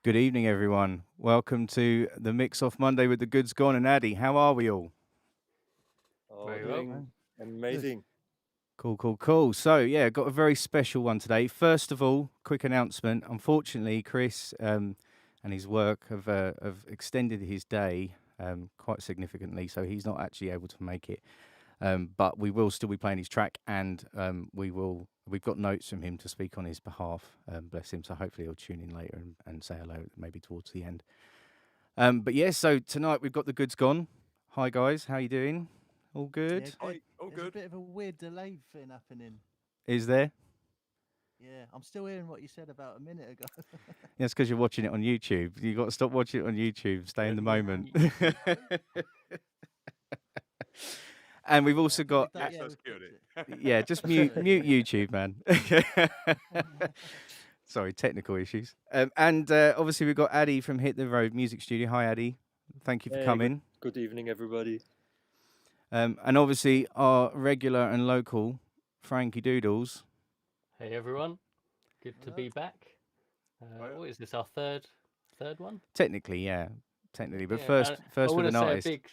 Good evening, everyone. Welcome to the Mix Off Monday with the Goods Gone and Addy. How are we all? Very well. Amazing. Cool. So, yeah, got a very special one today. First of all, quick announcement. Unfortunately, Chris and his work have extended his day quite significantly, so he's not actually able to make it. But we will still be playing his track, and we've got notes from him to speak on his behalf. Bless him. So hopefully he'll tune in later and say hello, maybe towards the end. But yeah, so tonight we've got the Goods Gone. Hi guys, how you doing? All good? Yeah, Hi, all There's a good. bit of a weird delay thing happening. Is there? Yeah, I'm still hearing what you said about a minute ago. Yeah, it's because you're watching it on YouTube. You got to stop watching it on YouTube. Stay in the moment. And we've also got yeah, just mute YouTube, man. Sorry, technical issues. And obviously we've got Addy from Hit the Road Music Studio. Hi, Addy. Thank you for coming. Good evening, everybody. And obviously our regular and local Frankie Doodles. Hey everyone, good to be back. What is this? Our third one? Technically, but Yeah, first I with want an to say artist. a big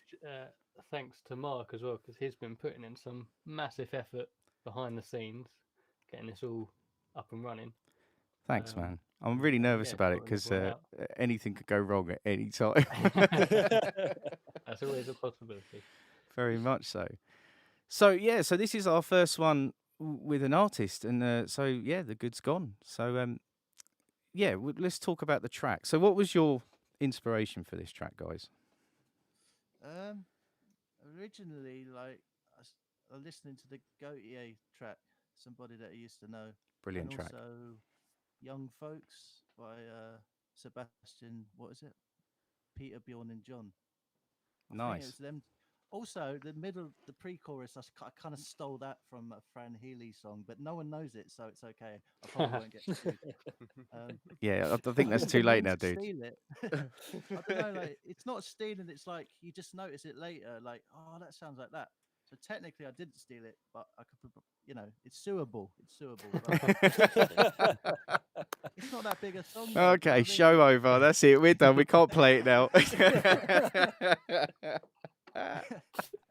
thanks to Mark as well, because he's been putting in some massive effort behind the scenes, getting this all up and running. Thanks, man. I'm really nervous about it because anything could go wrong at any time. That's always a possibility. Very much so. So yeah, so this is our first one with an artist, and so yeah, the Goods Gone. So yeah, let's talk about the track. So what was your inspiration for this track, guys? Originally, like I was listening to the Gautier track, somebody that I used to know. Brilliant and track. Also, Young Folks by Sebastian. What is it? Peter, Bjorn, and John. I think it was Nice. them. Also, the pre-chorus, I kind of stole that from a Fran Healy song, but no one knows it, so it's okay. I probably won't get sued. Yeah, I think that's too late now, dude. Steal it. I don't know, like it's not stealing. It's like you just notice it later. Like, oh, that sounds like that. So technically, I didn't steal it, but I could, it's suable. It's suable. It's not that big a song. Though, okay, show over. That's it. We're done. We can't play it now.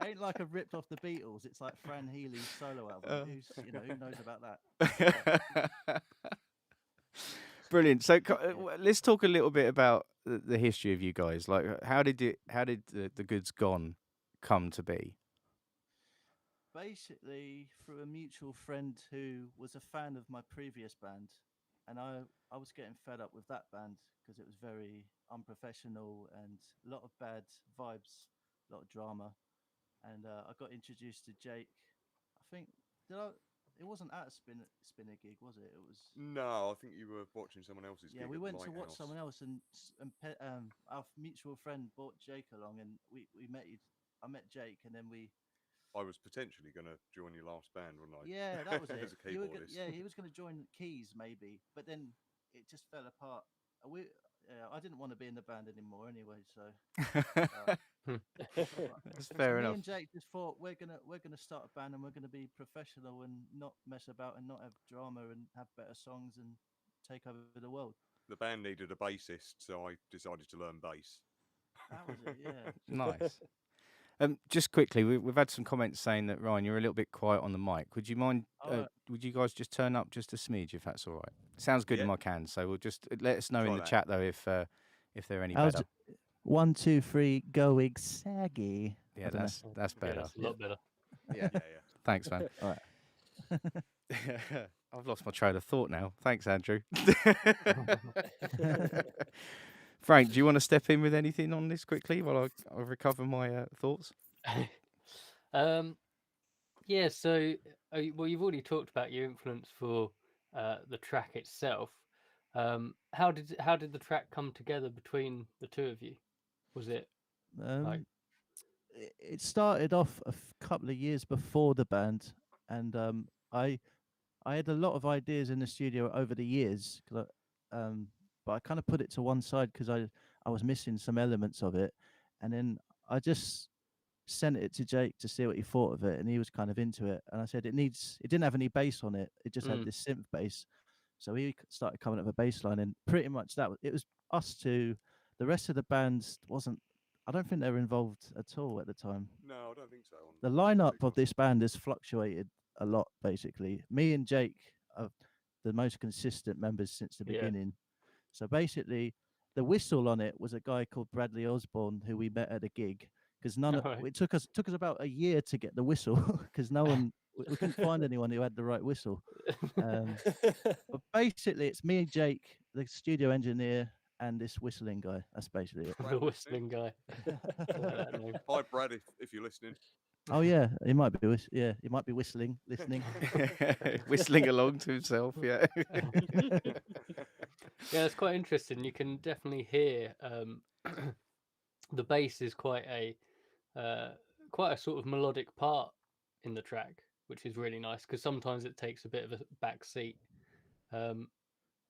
Ain't like I've ripped off the Beatles. It's like Fran Healy's solo album. Who knows about that? Brilliant. So let's talk a little bit about the history of you guys. Like, how did the Goods Gone come to be? Basically, through a mutual friend who was a fan of my previous band, and I was getting fed up with that band because it was very unprofessional and a lot of bad vibes, a lot of drama. And I got introduced to Jake. I think It wasn't at a spinner gig, was it? It was. No, I think you were watching someone else's. Yeah, we went to watch someone else, and our mutual friend brought Jake along, and we met. I met Jake, and then I was potentially going to join your last band, wasn't I? Yeah, that was it. As a keyboardist. He was going to join Keys maybe, but then it just fell apart. I didn't want to be in the band anymore anyway, so That's fair enough. Me and Jake just thought we're gonna start a band and we're gonna be professional and not mess about and not have drama and have better songs and take over the world. The band needed a bassist, so I decided to learn bass. That was it, yeah. Nice. Just quickly, we've had some comments saying that Ryan, you're a little bit quiet on the mic. Would you mind? Would you guys just turn up just a smidge, if that's all right? Sounds good in my can. So we'll just let us know in the chat though if they're any better. 1, 2, 3, going saggy. Yeah, that's better. Yeah, that's a lot better. Yeah. Thanks, man. All right. I've lost my train of thought now. Thanks, Andrew. Frank, do you want to step in with anything on this quickly while I recover my thoughts? Yeah, so well, you've already talked about your influence for the track itself. How did the track come together between the two of you? Was it like it started off a couple of years before the band, and I had a lot of ideas in the studio over the years, but I kind of put it to one side because I was missing some elements of it, and then I just sent it to Jake to see what he thought of it, and he was kind of into it. And I said it didn't have any bass on it; it just had this synth bass. So he started coming up with a bass line, and pretty much it was us two. The rest of the bands wasn't. I don't think they were involved at all at the time. No, I don't think so. On The lineup particular of this band has fluctuated a lot. Basically, me and Jake are the most consistent members since the Yeah. beginning. So basically, the whistle on it was a guy called Bradley Osborne who we met at a gig. Because Alright. it took us about a year to get the whistle because no one we couldn't find anyone who had the right whistle. But basically, it's me and Jake, the studio engineer, and this whistling guy. That's basically it. The whistling guy. I like that name. Hi, Brad, if you're listening. Oh yeah, he might be. He might be whistling, listening. Whistling along to himself. Yeah. Yeah, it's quite interesting. You can definitely hear the bass is quite a sort of melodic part in the track, which is really nice because sometimes it takes a bit of a back seat. But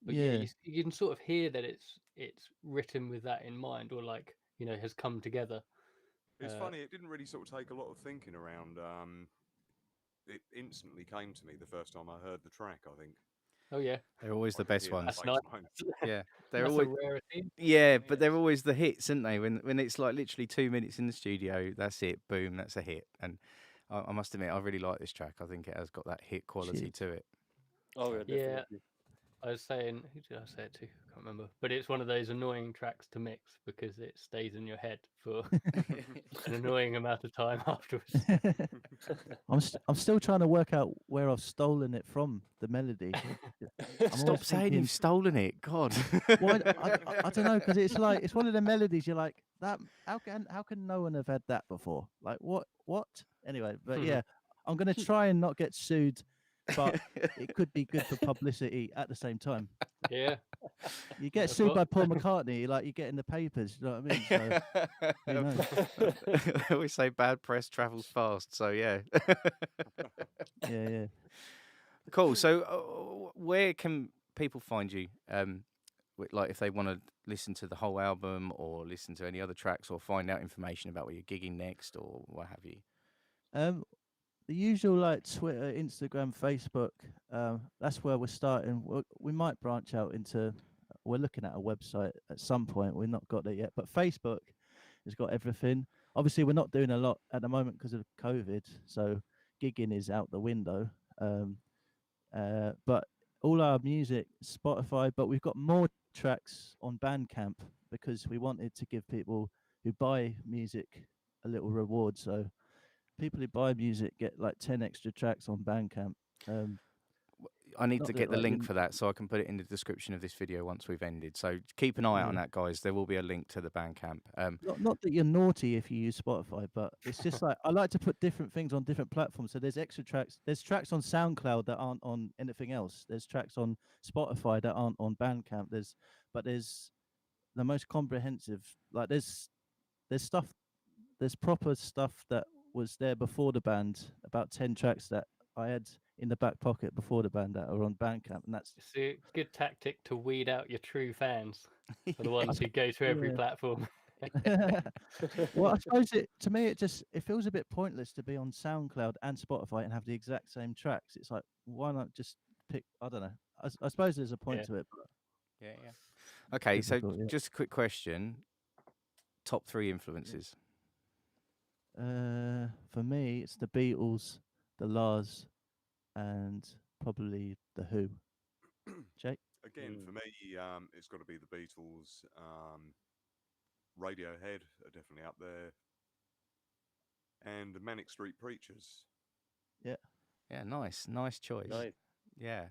yeah, Yeah, you can sort of hear that it's written with that in mind, or like has come together. It's Uh, funny. It didn't really sort of take a lot of thinking around. It instantly came to me the first time I heard the track. I think Oh yeah, They're always I the could best hear the ones. that's bass nice. line. Yeah. They're That's always. a rarity. Yeah, but they're always the hits, aren't they? When it's like literally 2 minutes in the studio, that's it. Boom, that's a hit. And I must admit, I really like this track. I think it has got that hit quality shit. to it. Oh yeah, Yeah, definitely. I was saying, who did I say it to? I can't remember. But it's one of those annoying tracks to mix because it stays in your head for an annoying amount of time afterwards. I'm still trying to work out where I've stolen it from. The melody. I'm Stop always saying thinking, you've stolen it. God. well, I don't know because it's one of the melodies you're like that. How can no one have had that before? Like what? Anyway, but yeah, I'm gonna try and not get sued, but it could be good for publicity at the same time. Yeah, You get That's sued what- by Paul McCartney, like you get in the papers. You know what I mean? So who knows? I always say bad press travels fast. So yeah. Yeah. Cool. So where can people find you? Like if they want to listen to the whole album or listen to any other tracks or find out information about where you're gigging next or what have you. The usual like Twitter, Instagram, Facebook. That's where we're starting. We might branch out into. We're looking at a website at some point. We've not got it yet, but Facebook has got everything. Obviously, we're not doing a lot at the moment because of COVID, so gigging is out the window. But all our music, Spotify. But we've got more tracks on Bandcamp because we wanted to give people who buy music a little reward. So people who buy music get like 10 extra tracks on Bandcamp. I need Not to that, get the like, link for that so I can put it in the description of this video once we've ended. So keep an eye out on Yeah. that, guys. There will be a link to the Bandcamp. Not that you're naughty if you use Spotify, but it's just like I like to put different things on different platforms. So there's extra tracks. There's tracks on SoundCloud that aren't on anything else. There's tracks on Spotify that aren't on Bandcamp. There's the most comprehensive. Like there's stuff. There's proper stuff that was there before the band. About 10 tracks that I had in the back pocket before the band that are on Bandcamp, and that's it's a good tactic to weed out your true fans, are the ones who go to every Yeah. platform. well, I suppose to me it feels a bit pointless to be on SoundCloud and Spotify and have the exact same tracks. It's like why not just pick? I don't know. I suppose there's a point Yeah. to it. But Yeah. Okay, so difficult, yeah. just a quick question. Top 3 influences. For me, it's the Beatles, the Lars, and probably the Who. Jake? Again, for me, it's got to be the Beatles. Radiohead are definitely up there, and the Manic Street Preachers. Yeah, nice choice. Nice. Yeah,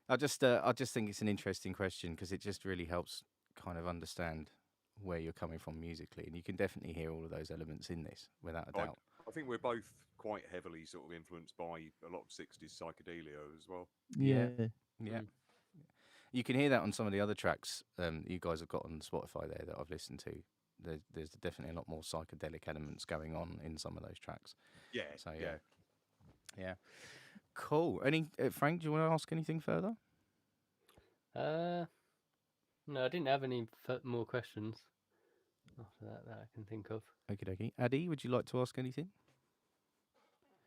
I just think it's an interesting question because it just really helps kind of understand where you're coming from musically, and you can definitely hear all of those elements in this without a doubt. I think we're both quite heavily sort of influenced by a lot of 60s psychedelia as well. Yeah. Yeah. Yeah. You can hear that on some of the other tracks you guys have got on Spotify there that I've listened to. There's definitely a lot more psychedelic elements going on in some of those tracks. Yeah. So yeah. Cool. Any Frank, do you want to ask anything further? No, I didn't have any more questions after that I can think of. Okie dokie. Addy, would you like to ask anything?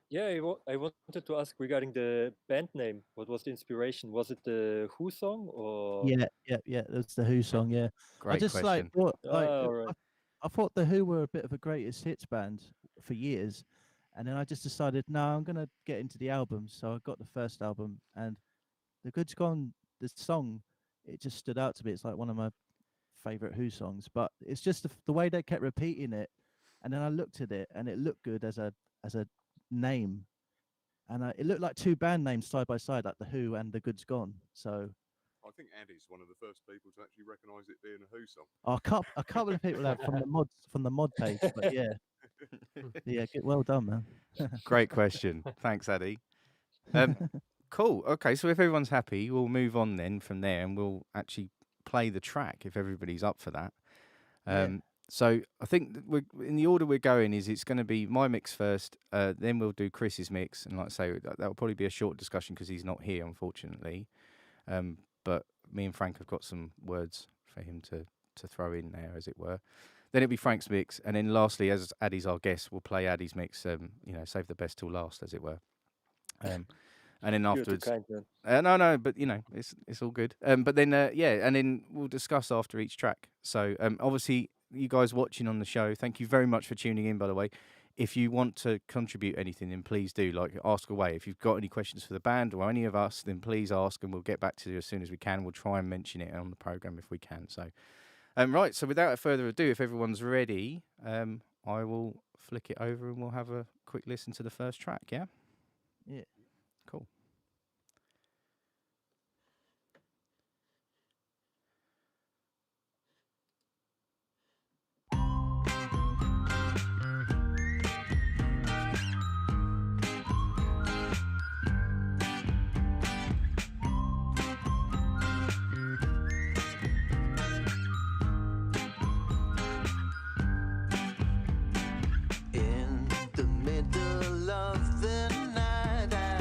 Yeah, I wanted to ask regarding the band name. What was the inspiration? Was it the Who song or? Yeah. That's the Who song. Yeah, I Great just question. thought All right. I thought the Who were a bit of a greatest hits band for years, and then I just decided, no, I'm gonna get into the albums. So I got the first album, and The Good's Gone. The song, it just stood out to me. It's like one of my favorite Who songs, but it's just the way they kept repeating it, and then I looked at it, and it looked good as a name, and it looked like two band names side by side, like the Who and The Good's Gone. So I think Addy's one of the first people to actually recognise it being a Who song. a couple of people have from the mod page, but yeah, well done, man. Great question. Thanks, Addy. Cool. Okay, so if everyone's happy, we'll move on then from there, and we'll actually play the track if everybody's up for that. Yeah. So I think we're in the order we're going is it's going to be my mix first, then we'll do Chris's mix, and like I say, that will probably be a short discussion because he's not here, unfortunately. But me and Frank have got some words for him to throw in there, as it were. Then it'll be Frank's mix, and then lastly, as Addy's our guest, we'll play Addy's mix. Save the best till last, as it were. And then You're too afterwards, kind, man. no, but it's all good. But then and then we'll discuss after each track. So obviously, you guys watching on the show, thank you very much for tuning in. By the way, if you want to contribute anything, then please do. Like, ask away. If you've got any questions for the band or any of us, then please ask, and we'll get back to you as soon as we can. We'll try and mention it on the program if we can. So, right. So without further ado, if everyone's ready, I will flick it over and we'll have a quick listen to the first track. Yeah. Yeah. Cool. In the middle of the night,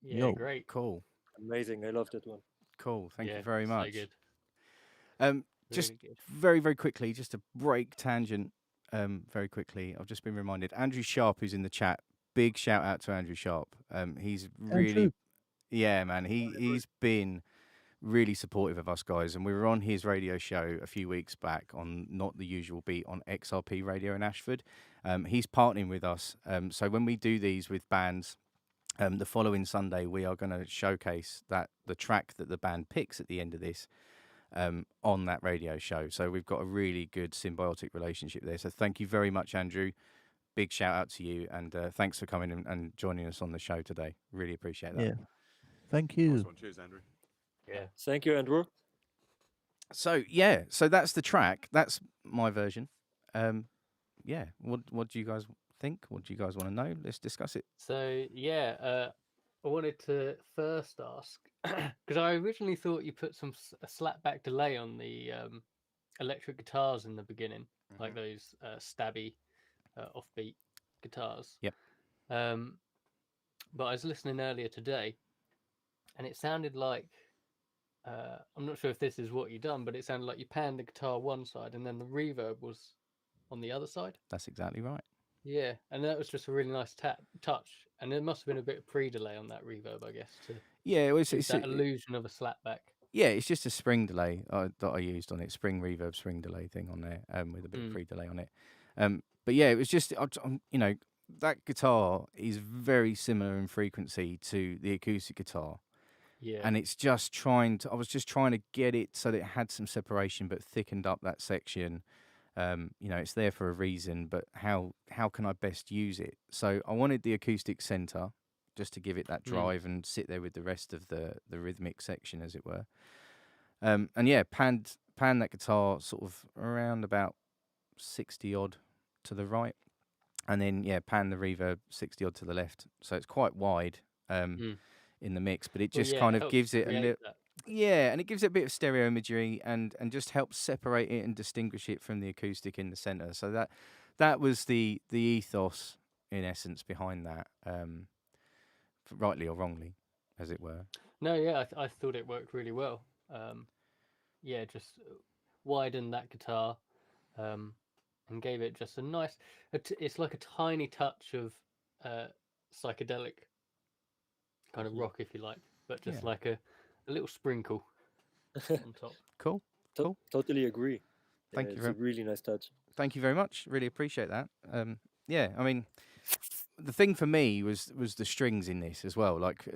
Yeah, Yo. great. Cool. Amazing. I love that one. Cool. Thank Yeah, you very so much. good. Just Really good. very, very quickly, just a break tangent. Very quickly, I've just been reminded. Andrew Sharp, who's in the chat. Big shout out to Andrew Sharp. He's really, Andrew. yeah, man. He's been really supportive of us guys, and we were on his radio show a few weeks back on Not the Usual Beat on XRP Radio in Ashford. He's partnering with us. So when we do these with bands, the following Sunday we are going to showcase the track that the band picks at the end of this on that radio show. So we've got a really good symbiotic relationship there. So thank you very much, Andrew. Big shout out to you, and thanks for coming and joining us on the show today. Really appreciate that. Yeah. Thank Nice you. one. Cheers, Andrew. Yeah. Thank you, Andrew. So yeah, so that's the track. That's my version. Yeah. What do you guys think? What do you guys want to know? Let's discuss it. So yeah, I wanted to first ask because I originally thought you put a slapback delay on the electric guitars in the beginning, like those stabby offbeat guitars. Yep. But I was listening earlier today, and it sounded like I'm not sure if this is what you done, but it sounded like you panned the guitar one side and then the reverb was on the other side. That's exactly right. Yeah, and that was just a really nice touch. And there must have been a bit of pre-delay on that reverb, I guess, to Yeah, it was. give that illusion of a slapback. Yeah, it's just a spring delay that I used on it, spring reverb, spring delay thing on there, with a bit of pre-delay on it. But yeah, it was just, that guitar is very similar in frequency to the acoustic guitar. Yeah. And it's just I was just trying to get it so that it had some separation, but thickened up that section. It's there for a reason, but how can I best use it? So I wanted the acoustic center just to give it that drive and sit there with the rest of the rhythmic section, as it were. And yeah, pan that guitar sort of around about 60 odd to the right, and then yeah, pan the reverb 60 odd to the left. So it's quite wide in the mix, but it just kind of gives it a little. Yeah, and it gives it a bit of stereo imagery and just helps separate it and distinguish it from the acoustic in the center. So that was the ethos in essence behind that, rightly or wrongly, as it were. No, yeah, I thought it worked really well. Yeah, just widened that guitar and gave it just a nice. It's like a tiny touch of psychedelic kind of rock, if you like, but just like a little sprinkle on top. Cool. Totally agree. Thank you. It's a really nice touch. Thank you very much. Really appreciate that. Yeah, I mean, the thing for me was the strings in this as well. Like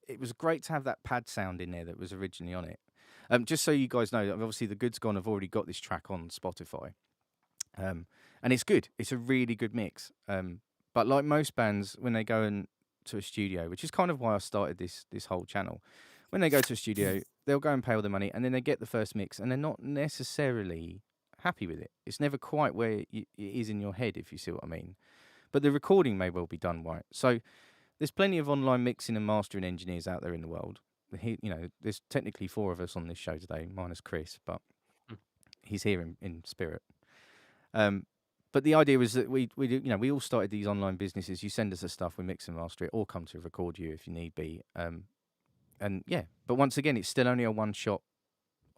it was great to have that pad sound in there that was originally on it. Just so you guys know, obviously the Goods Gone have already got this track on Spotify, and it's good. It's a really good mix. But like most bands, when they go to a studio, which is kind of why I started this whole channel, when they go to a studio, they'll go and pay all the money, and then they get the first mix, and they're not necessarily happy with it. It's never quite where it is in your head, if you see what I mean. But the recording may well be done right. So there's plenty of online mixing and mastering engineers out there in the world. There's technically 4 of us on this show today, minus Chris, but he's here in spirit. But the idea was that we all started these online businesses. You send us the stuff, we mix and master it, or come to record you if you need be. And yeah, but once again, it's still only a one-shot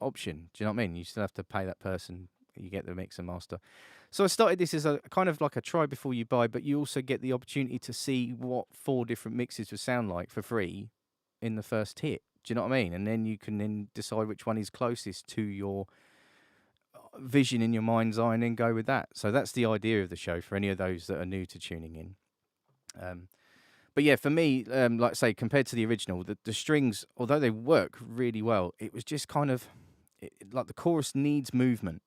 option. Do you know what I mean? You still have to pay that person. You get the mix and master. So I started this as a kind of like a try before you buy, but you also get the opportunity to see what 4 different mixes would sound like for free in the first hit. Do you know what I mean? And then you can then decide which one is closest to your vision in your mind's eye and then go with that. So that's the idea of the show for any of those that are new to tuning in. But yeah, for me, like I say, compared to the original, the strings, although they work really well, it was just kind of like the chorus needs movement.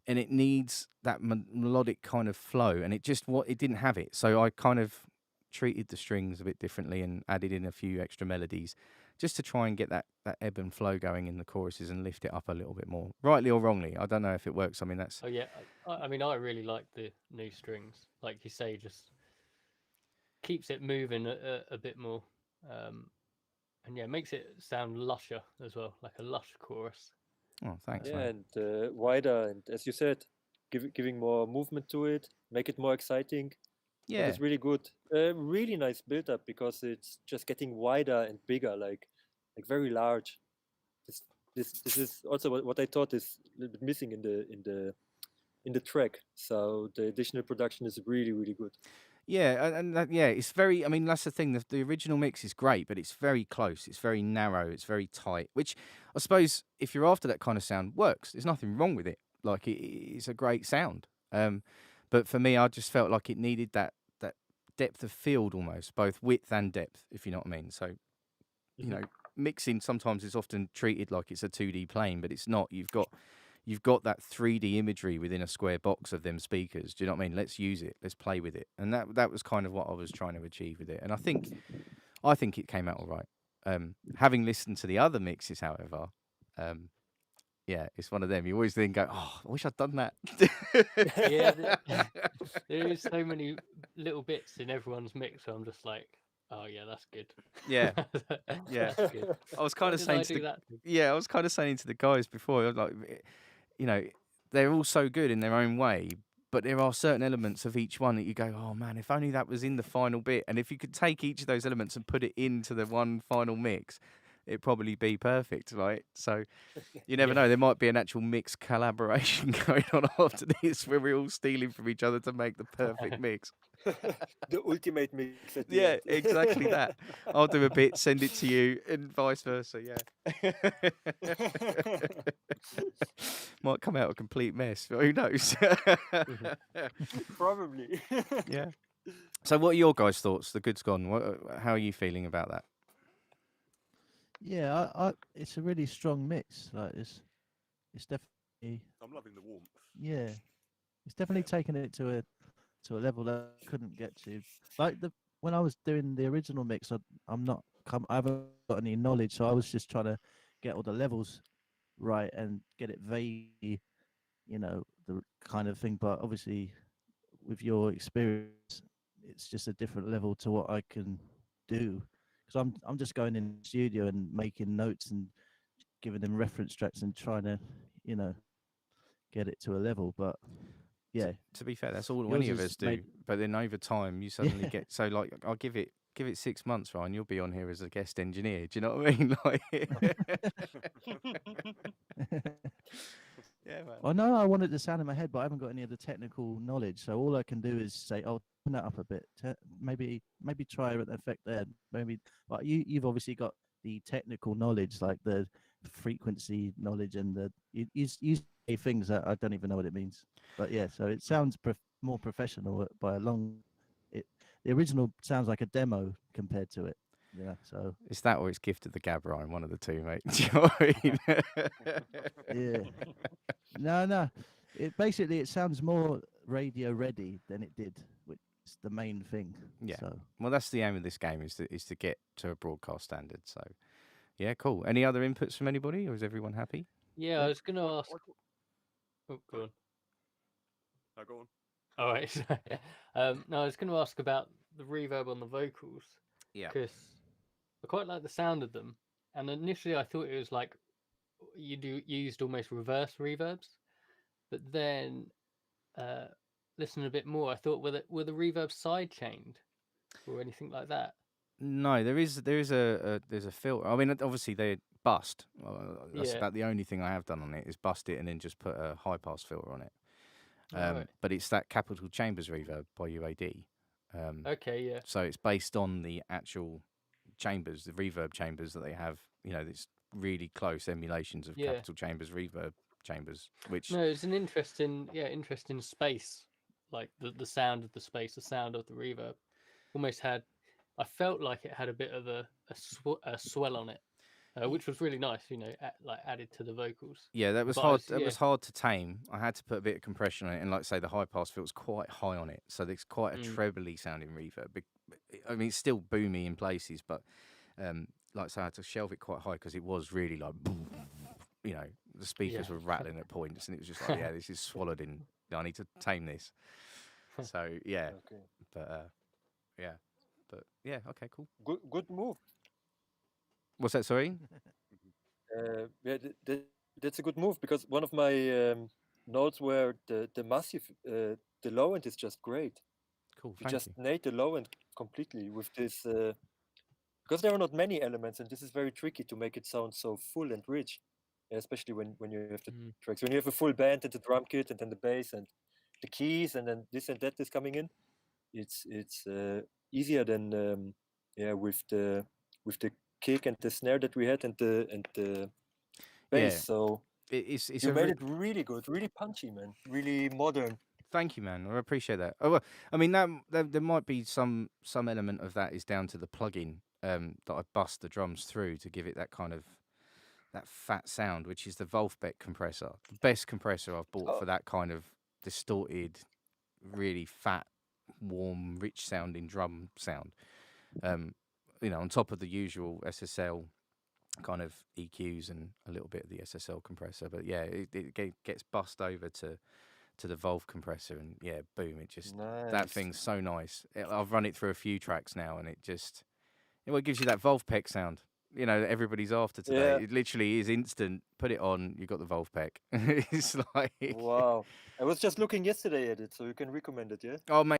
And it needs that melodic kind of flow, and it didn't have it. So I kind of treated the strings a bit differently and added in a few extra melodies, just to try and get that ebb and flow going in the choruses and lift it up a little bit more. Rightly or wrongly, I don't know if it works. I mean, that's. Oh yeah, I mean, I really like the new strings. Like you say, just keeps it moving a bit more, and yeah, makes it sound lusher as well, like a lush chorus. Oh, thanks, Yeah, man. and wider, and as you said, giving more movement to it, make it more exciting. That Yeah, is really good. Really nice build up because it's just getting wider and bigger, like very large. This this is also what I thought is a little bit missing in the track. So the additional production is really really good. yeah, and yeah, it's very. I mean, that's the thing. The original mix is great, but it's very close. It's very narrow. It's very tight. Which I suppose, if you're after that kind of sound, works. There's nothing wrong with it. Like it's a great sound. But for me, I just felt like it needed that depth of field almost, both width and depth, if you know what I mean. So you Mhm. know, mixing sometimes is often treated like it's a 2D plane, but it's not. You've got that 3D imagery within a square box of them speakers. Do you know what I mean? Let's use it. Let's play with it. And that was kind of what I was trying to achieve with it. And I think it came out all right. Having listened to the other mixes, however, um, yeah, it's one of them. You always then go, oh, I wish I'd done that. Yeah, there is so many little bits in everyone's mix. So I'm just like, oh yeah, that's good. Yeah, yeah. That's good. I was Why kind of did I saying to do the that? yeah, I was kind of saying to the guys before, I was like, you know, they're all so good in their own way, but there are certain elements of each one that you go, oh man, if only that was in the final bit, and if you could take each of those elements and put it into the one final mix, it'd probably be perfect, right? So you never Yeah. know, there might be an actual mix collaboration going on after this, where we're all stealing from each other to make the perfect mix. The ultimate mix at the Yeah, end. exactly that. I'll do a bit, send it to you, and vice versa. Yeah. Might come out a complete mess, but who knows? Probably. Yeah. So, what are your guys' thoughts? The Good's Gone. How are you feeling about that? Yeah, it's a really strong mix. Like it's definitely I'm loving the warmth. yeah, it's definitely Yeah. taken it to a level that I couldn't get to. Like when I was doing the original mix, I haven't got any knowledge, so I was just trying to get all the levels right and get it vaguely, the kind of thing. But obviously, with your experience, it's just a different level to what I can do. Because I'm just going in the studio and making notes and giving them reference tracks and trying to, you know, get it to a level. But yeah, To be fair, that's all yours any of is us do. made. But then over time, you suddenly get so like I'll give it 6 months, Ryan. You'll be on here as a guest engineer. Do you know what I mean? Like, yeah, man. I know I wanted the sound in my head, but I haven't got any of the technical knowledge. So all I can do is say, "Oh, turn that up a bit. Maybe try an effect there. Maybe." But you've obviously got the technical knowledge, like the frequency knowledge, and you say things that I don't even know what it means. But yeah, so it sounds more professional by a long. It the original sounds like a demo compared to it. Yeah, so It's that or it's Gift of the Gab, Ryan. One of the two, mate. Do you know what I mean? yeah. No. It sounds more radio ready than it did, which is the main thing. Yeah. So Well, that's the aim of this game is to get to a broadcast standard. So, yeah, cool. Any other inputs from anybody, or is everyone happy? Yeah, I was going to ask. I thought- Oh, go on. No, go on. All right. No, I was going to ask about the reverb on the vocals Yeah. because I quite like the sound of them. And initially, I thought it was like you used almost reverse reverbs, but then listening a bit more, I thought were the reverbs side chained or anything like that? No, there's a filter. I mean, obviously they bust. That's Yeah. about the only thing I have done on it is bust it and then just put a high pass filter on it. Right. But it's that Capital Chambers reverb by UAD. Okay. Yeah. So it's based on the actual chambers, the reverb chambers that they have. You know, it's really close emulations of Yeah. Capital Chambers reverb chambers, which No, it's an interesting space. Like the sound of the space, the sound of the reverb, almost had. I felt like it had a bit of a swell on it, which was really nice. Like added to the vocals. yeah, that was But hard. That yeah, was hard to tame. I had to put a bit of compression on it, and like I say, the high pass filter's quite high on it, so there's quite a trebly sounding reverb. I mean, it's still boomy in places, but like I say, I had to shelve it quite high because it was really like, you know, the speakers Yeah. were rattling at points, and it was just like, yeah, this is swallowed in. I need to tame this. So yeah, Okay. but yeah, but yeah, okay, cool. Good move. What's that? Sorry. Yeah, that's a good move because one of my notes were the massive, the low end is just great. Cool. You Thank just you. nailed the low end completely with this, because there are not many elements, and this is very tricky to make it sound so full and rich, especially when you have the Mm. tracks. When you have a full band and the drum kit and then the bass and the keys and then this and that is coming in, it's easier than with the kick and the snare that we had and the bass. Yeah, So it's you a made it really good, really punchy, man, really modern. Thank you, man. I appreciate that. Oh, well, I mean, there might be some element of that is down to the plugin that I bust the drums through to give it that kind of that fat sound, which is the Wolfbeck compressor, the best compressor I've bought Oh, for that kind of distorted, really fat, warm, rich sounding drum sound. Um, on top of the usual SSL kind of EQs and a little bit of the SSL compressor, but yeah, it gets bussed over to the Volv compressor, and yeah, boom! It just that nice. thing's so nice. I've run it through a few tracks now, and it gives you that Wolfpack sound. That everybody's after today. Yeah. It literally is instant. Put it on, you got the Wolfpack. It's like, Wow. I was just looking yesterday at it, so you can recommend it, yeah? oh mate,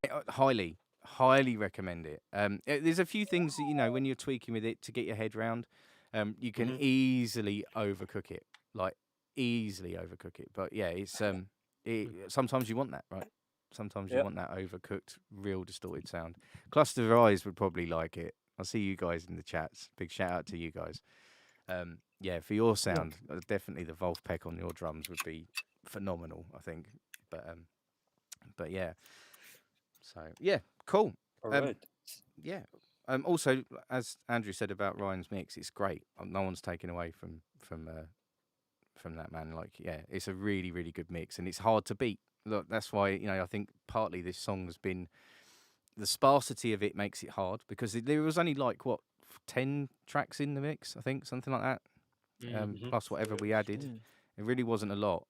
highly recommend it. There's a few things that when you're tweaking with it to get your head round. You can Mhm. easily overcook it, like easily overcook it. But yeah, it's sometimes you want that, right? Sometimes you Yeah. want that overcooked, real distorted sound. Cluster of Eyes would probably like it. I see you guys in the chats. Big shout out to you guys. Yeah, for your sound, definitely the Wolfpack on your drums would be phenomenal, I think. But yeah, so yeah, cool. All Um, right. yeah. Also, as Andrew said about Ryan's mix, it's great. No one's taken away from that, man. Like, yeah, it's a really, really good mix, and it's hard to beat. Look, that's why I think partly this song has been the sparsity of it makes it hard because there was only like what 10 tracks in the mix, I think, something like that. Mhm. Plus whatever we Yeah. added. It really wasn't a lot,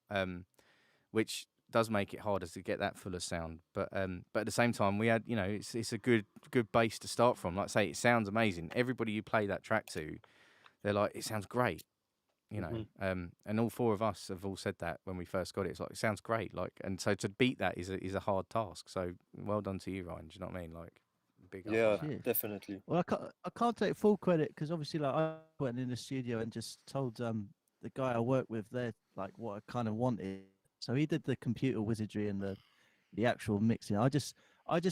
which does make it harder to get that fuller sound. But at the same time, we had it's a good base to start from. Like I say, it sounds amazing. Everybody you play that track to, they're like, it sounds great. Mhm. And all four of us have all said that when we first got it. It's like, it sounds great. Like, and so to beat that is a hard task. So well done to you, Ryan. Do you know what I mean? Like, big up Yeah, on that. Cheers. definitely. Well, I can't take full credit because obviously, like, I went in the studio and just told the guy I work with there like what I kind of wanted. So he did the computer wizardry and the actual mixing. I just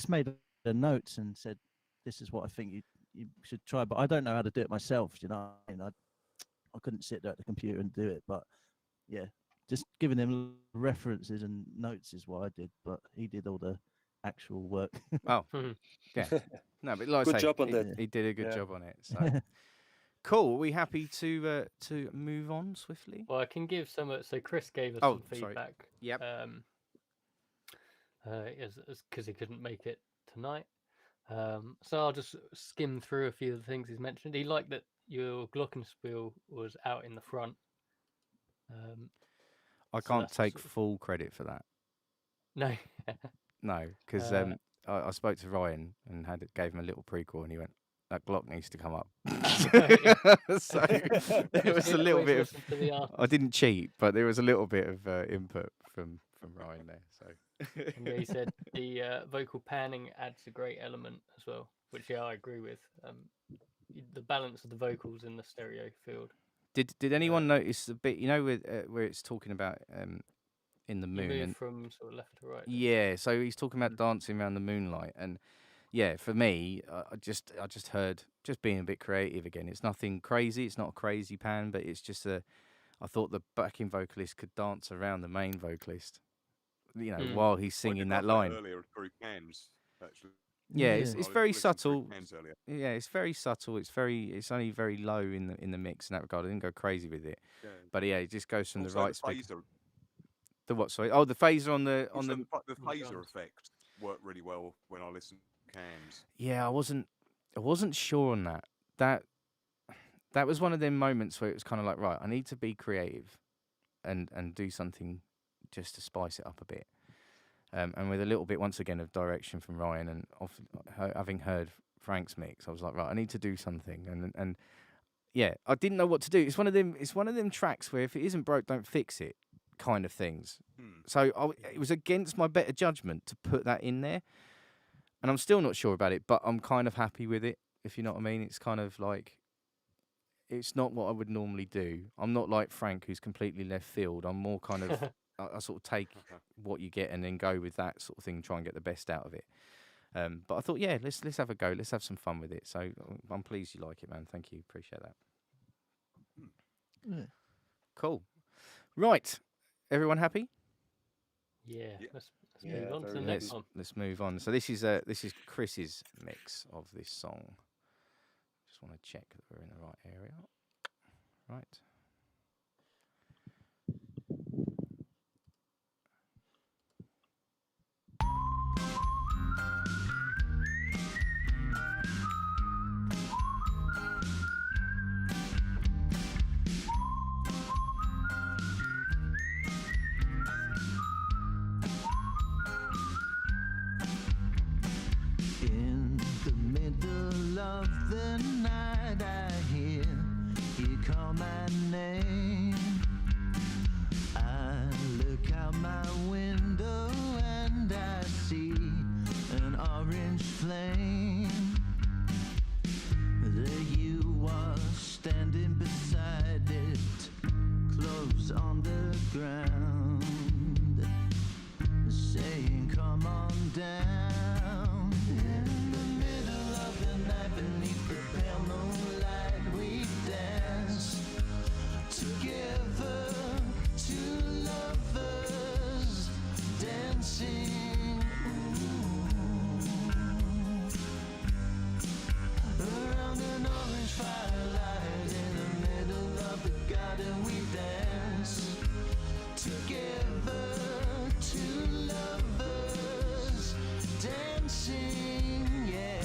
made the notes and said, "This is what I think you should try." But I don't know how to do it myself. You know, what I mean, I couldn't sit there at the computer and do it. But yeah, just giving him references and notes is what I did. But he did all the actual work. Oh, Mhm. yeah. No, but like I Good say, job on that. he did a good Yeah. job on it. So cool. Are we happy to move on swiftly? Well, I can give some. So Chris gave us Oh, some sorry. feedback. Yep. As because he couldn't make it tonight. So I'll just skim through a few of the things he's mentioned. He liked that your Glockenspiel was out in the front. I so can't that's take sort of- full credit for that. No. No, because I spoke to Ryan and gave him a little prequel, and he went, "That Glock needs to come up." So there was a little always bit of. listen to the I artist. didn't cheat, but there was a little bit of input from Ryan there. So And yeah, he said the vocal panning adds a great element as well, which I agree with. The balance of the vocals in the stereo field. did anyone notice a bit? Where it's talking about in the You moon move and from sort of left to right. don't you? yeah, so he's talking about dancing around the moonlight, and yeah, for me, I just heard just being a bit creative again. It's nothing crazy. It's not a crazy pan, but it's just I thought the backing vocalist could dance around the main vocalist, while he's I singing did that love line. earlier through cans, actually. Yeah, Yeah. it's I very listened through subtle. cans earlier. Yeah, it's very subtle. It's only very low in the mix in that regard. I didn't go crazy with it, Yeah. but yeah, it just goes from the Also, right the speaker. phaser, The what? Sorry. Oh, the phaser on the also the on the phaser drums. effect worked really well when I listened to cans. Yeah, I wasn't sure on that. That was one of them moments where it was kind of like, right, I need to be creative and do something just to spice it up a bit. And with a little bit once again of direction from Ryan and having heard Frank's mix, I was like, right, I need to do something. And yeah, I didn't know what to do. It's one of them tracks where if it isn't broke, don't fix it, kind of things. Hmm. So it was against my better judgment to put that in there. and I'm still not sure about it, but I'm kind of happy with it. If you know what I mean, it's kind of like it's not what I would normally do. I'm not like Frank, who's completely left field. I'm more kind of I sort of take what you get and then go with that sort of thing, and try and get the best out of it. But I thought, yeah, let's have a go. Let's have some fun with it. So I'm pleased you like it, man. Thank you. Appreciate that. Yeah. Cool. Right. Everyone happy? Yeah, Yeah. let's Yeah, move on to the very next happy. one. Let's move on. So this is Chris's mix of this song. Just want to check that we're in the right area. Right. In the middle of the night, I hear you call my name. I look out my window and I see an orange flame. There you are, standing beside it, clothes on the ground, saying, "Come on down." In the middle of the night, beneath the pale moonlight, we dance together, two lovers dancing. Around an orange firelight, in the middle of the garden, we dance together, two lovers dancing, yeah.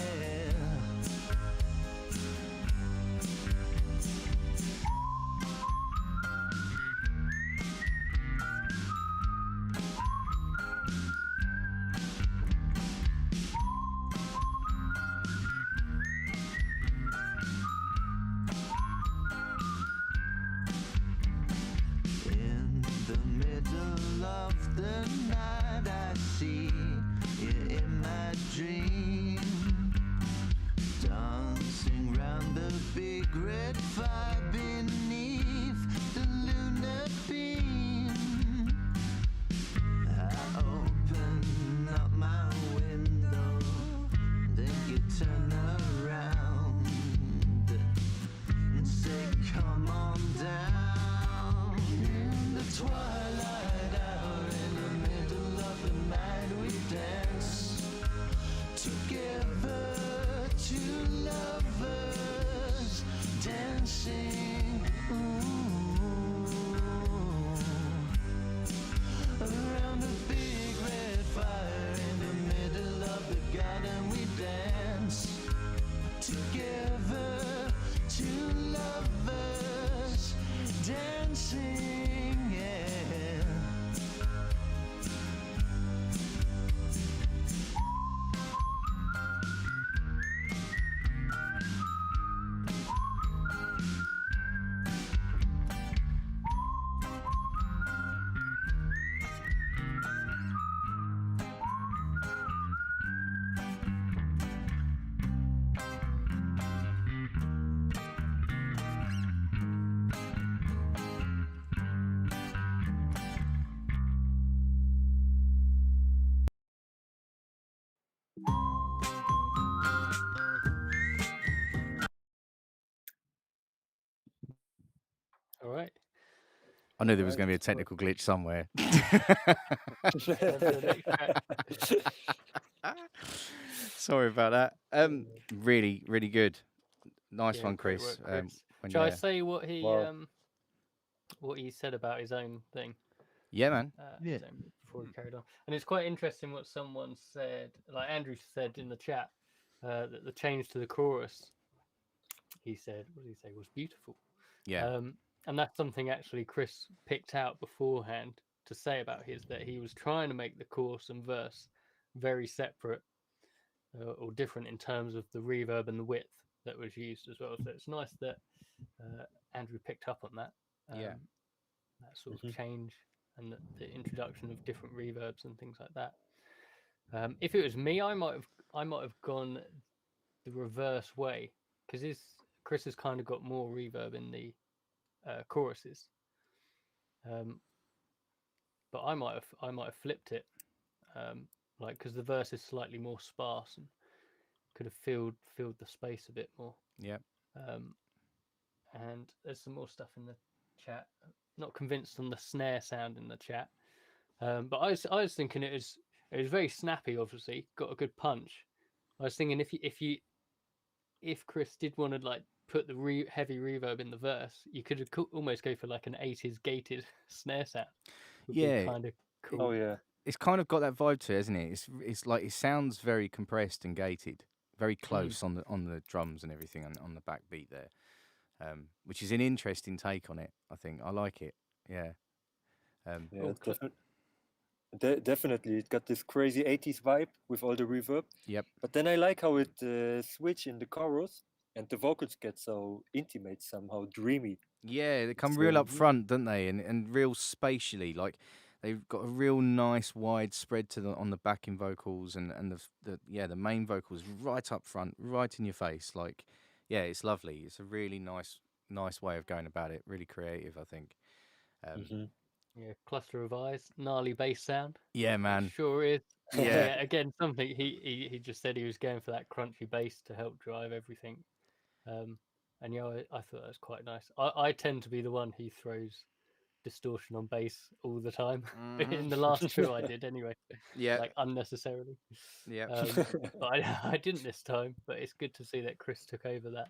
In the middle of the night, I see you in my dream, dancing round the big red fire beneath the lunar beam. I open up my window, then you turn around and say, "Come on down." In the twilight hour, in the middle of the night, we dance together, two lovers dancing. Around a big red fire, in the middle of the garden, we dance together, two lovers dancing, yeah. All right. I knew there was Right, going to be a so- technical glitch somewhere. The next track. Sorry about that. Really, really good. Nice Yeah, one, great Chris. work, Chris. When Shall I yeah, say what Wow. he said about his own thing? yeah, man. Yeah. his own- before he carried on, and it's quite interesting what someone said. Like Andrew said in the chat, that the change to the chorus, he said, what did he say, was beautiful. Yeah, And that's something actually Chris picked out beforehand to say about his, that he was trying to make the chorus and verse very separate, or different in terms of the reverb and the width that was used as well. So it's nice that Andrew picked up on that. Yeah. That sort of change and the introduction of different reverbs and things like that. If it was me, I might have I might have gone the reverse way because Chris has kind of got more reverb in the choruses, um, but I might have flipped it, like because the verse is slightly more sparse and could have filled the space a bit more. Yeah. Um, and there's some more stuff in the chat. Not convinced on the snare sound in the chat, but I was thinking it was very snappy. Obviously, got a good punch. I was thinking if Chris did want to like put the heavy reverb in the verse, you could almost go for like an 80s gated snare sound. Would be Yeah. kind of Oh cool. yeah. It's kind of got that vibe to it, isn't it? It's like it sounds very compressed and gated, very close on the drums and everything on the backbeat there, which is an interesting take on it. I think I like it. Yeah. Yeah, Oh, definitely. It got this crazy 80s vibe with all the reverb. Yep. But then I like how it switch in the chorus and the vocals get so intimate somehow, dreamy. Yeah, they come It's real up front, don't they? And real spatially, like they've got a real nice wide spread on the backing vocals and the main vocals right up front, right in your face. Like, yeah, it's lovely. It's a really nice way of going about it. Really creative, I think. yeah, cluster of eyes, gnarly bass sound. Yeah, It man. sure is. Yeah. Yeah, again, something he just said he was going for that crunchy bass to help drive everything. And yeah, I thought that was quite nice. I tend to be the one who throws distortion on bass all the time. In the last two, I did anyway. Yeah. Like unnecessarily. Yeah. But I didn't this time. But it's good to see that Chris took over that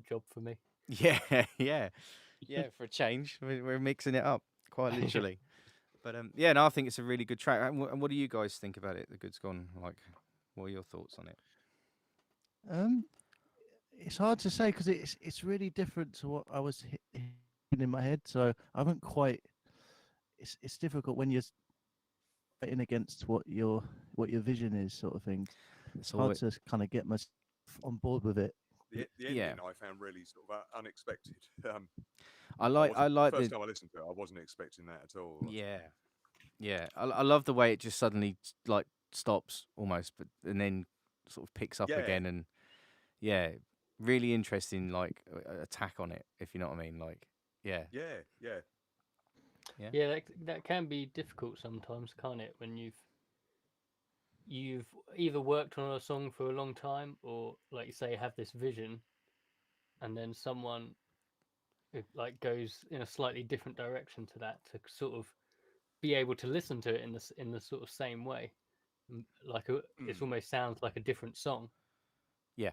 job for me. Yeah, yeah, yeah. For a change, we're mixing it up quite literally. But yeah, no, I think it's a really good track. And what do you guys think about it? The Good's Gone. Like, what are your thoughts on it? It's hard to say because it's really different to what I was hitting in my head. So I haven't quite. It's difficult when you're fighting against what your vision is, sort of thing. It's hard to kind of get myself on board with it. The ending I found really sort of unexpected. I like the first the time I listened to it, I wasn't expecting that at all. yeah, yeah. I love the way it just suddenly like stops almost, but and then sort of picks up Yeah. again, and yeah, really interesting like attack on it, if you know what I mean. Like, yeah, Yeah. Yeah, that can be difficult sometimes, can't it? When you've either worked on a song for a long time, or like you say, have this vision, and then someone like goes in a slightly different direction to that to sort of be able to listen to it in the sort of same way. Like it almost sounds like a different song. yeah.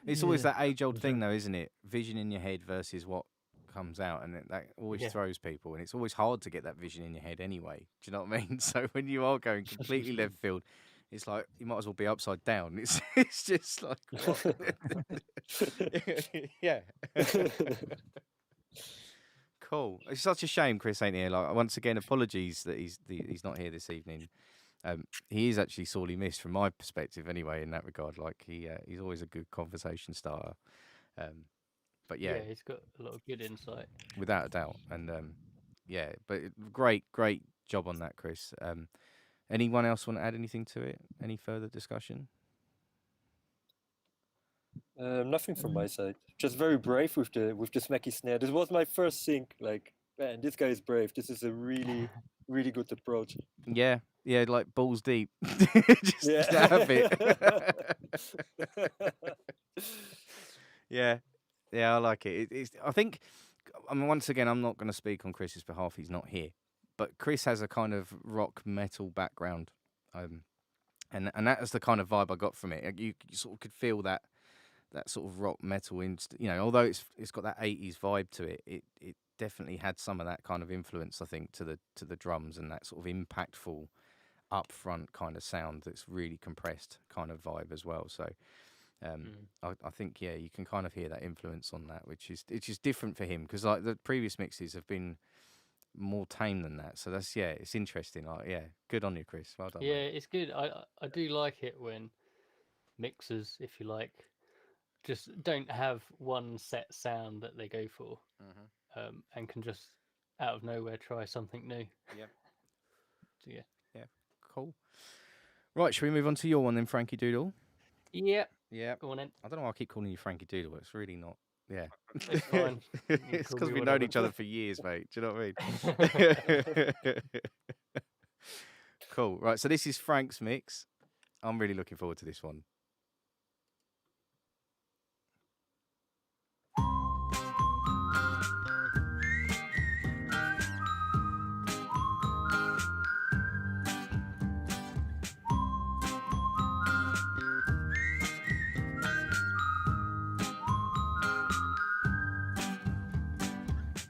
It's always that age-old thing, though, isn't it? Vision in your head versus what comes out, and that always throws people, and it's always hard to get that vision in your head anyway. Do you know what I mean? So when you are going completely left field, it's like you might as well be upside down. It's just like what? Yeah. Cool. It's such a shame Chris ain't here. Like, once again, apologies that he's not here this evening. He is actually sorely missed from my perspective, anyway. In that regard, like he's always a good conversation starter. But yeah, he's got a lot of good insight, without a doubt. And yeah, but great job on that, Chris. Anyone else want to add anything to it? Any further discussion? Nothing from my side. Just very brave with the smacky snare. This was my first thing. Like, man, this guy is brave. This is a really really good approach. Yeah, like balls deep. Just Yeah. have it. Yeah, I like it. I think, I mean, once again, I'm not going to speak on Chris's behalf. He's not here, but Chris has a kind of rock metal background, and that is the kind of vibe I got from it. You sort of could feel that sort of rock metal although it's got that 80s vibe to it. It definitely had some of that kind of influence, I think, to the drums, and that sort of impactful upfront kind of sound that's really compressed kind of vibe as well. So I think you can kind of hear that influence on that, which is different for him, because like the previous mixes have been more tame than that. So that's it's interesting. Like good on you, Chris. Well done. Yeah, mate. it's good. I do like it when mixers, if you like, just don't have one set sound that they go for, and can just out of nowhere try something new. Yep. So, yeah. Cool. Right, should we move on to your one then, Frankie Doodle? Yep. Yeah. Go on then. I don't know why I keep calling you Frankie Doodle. But it's really not. Yeah. It's fine. You can It's call because me we've known whatever. each other for years, mate. Do you know what I mean? Cool. Right, so this is Frank's mix. I'm really looking forward to this one.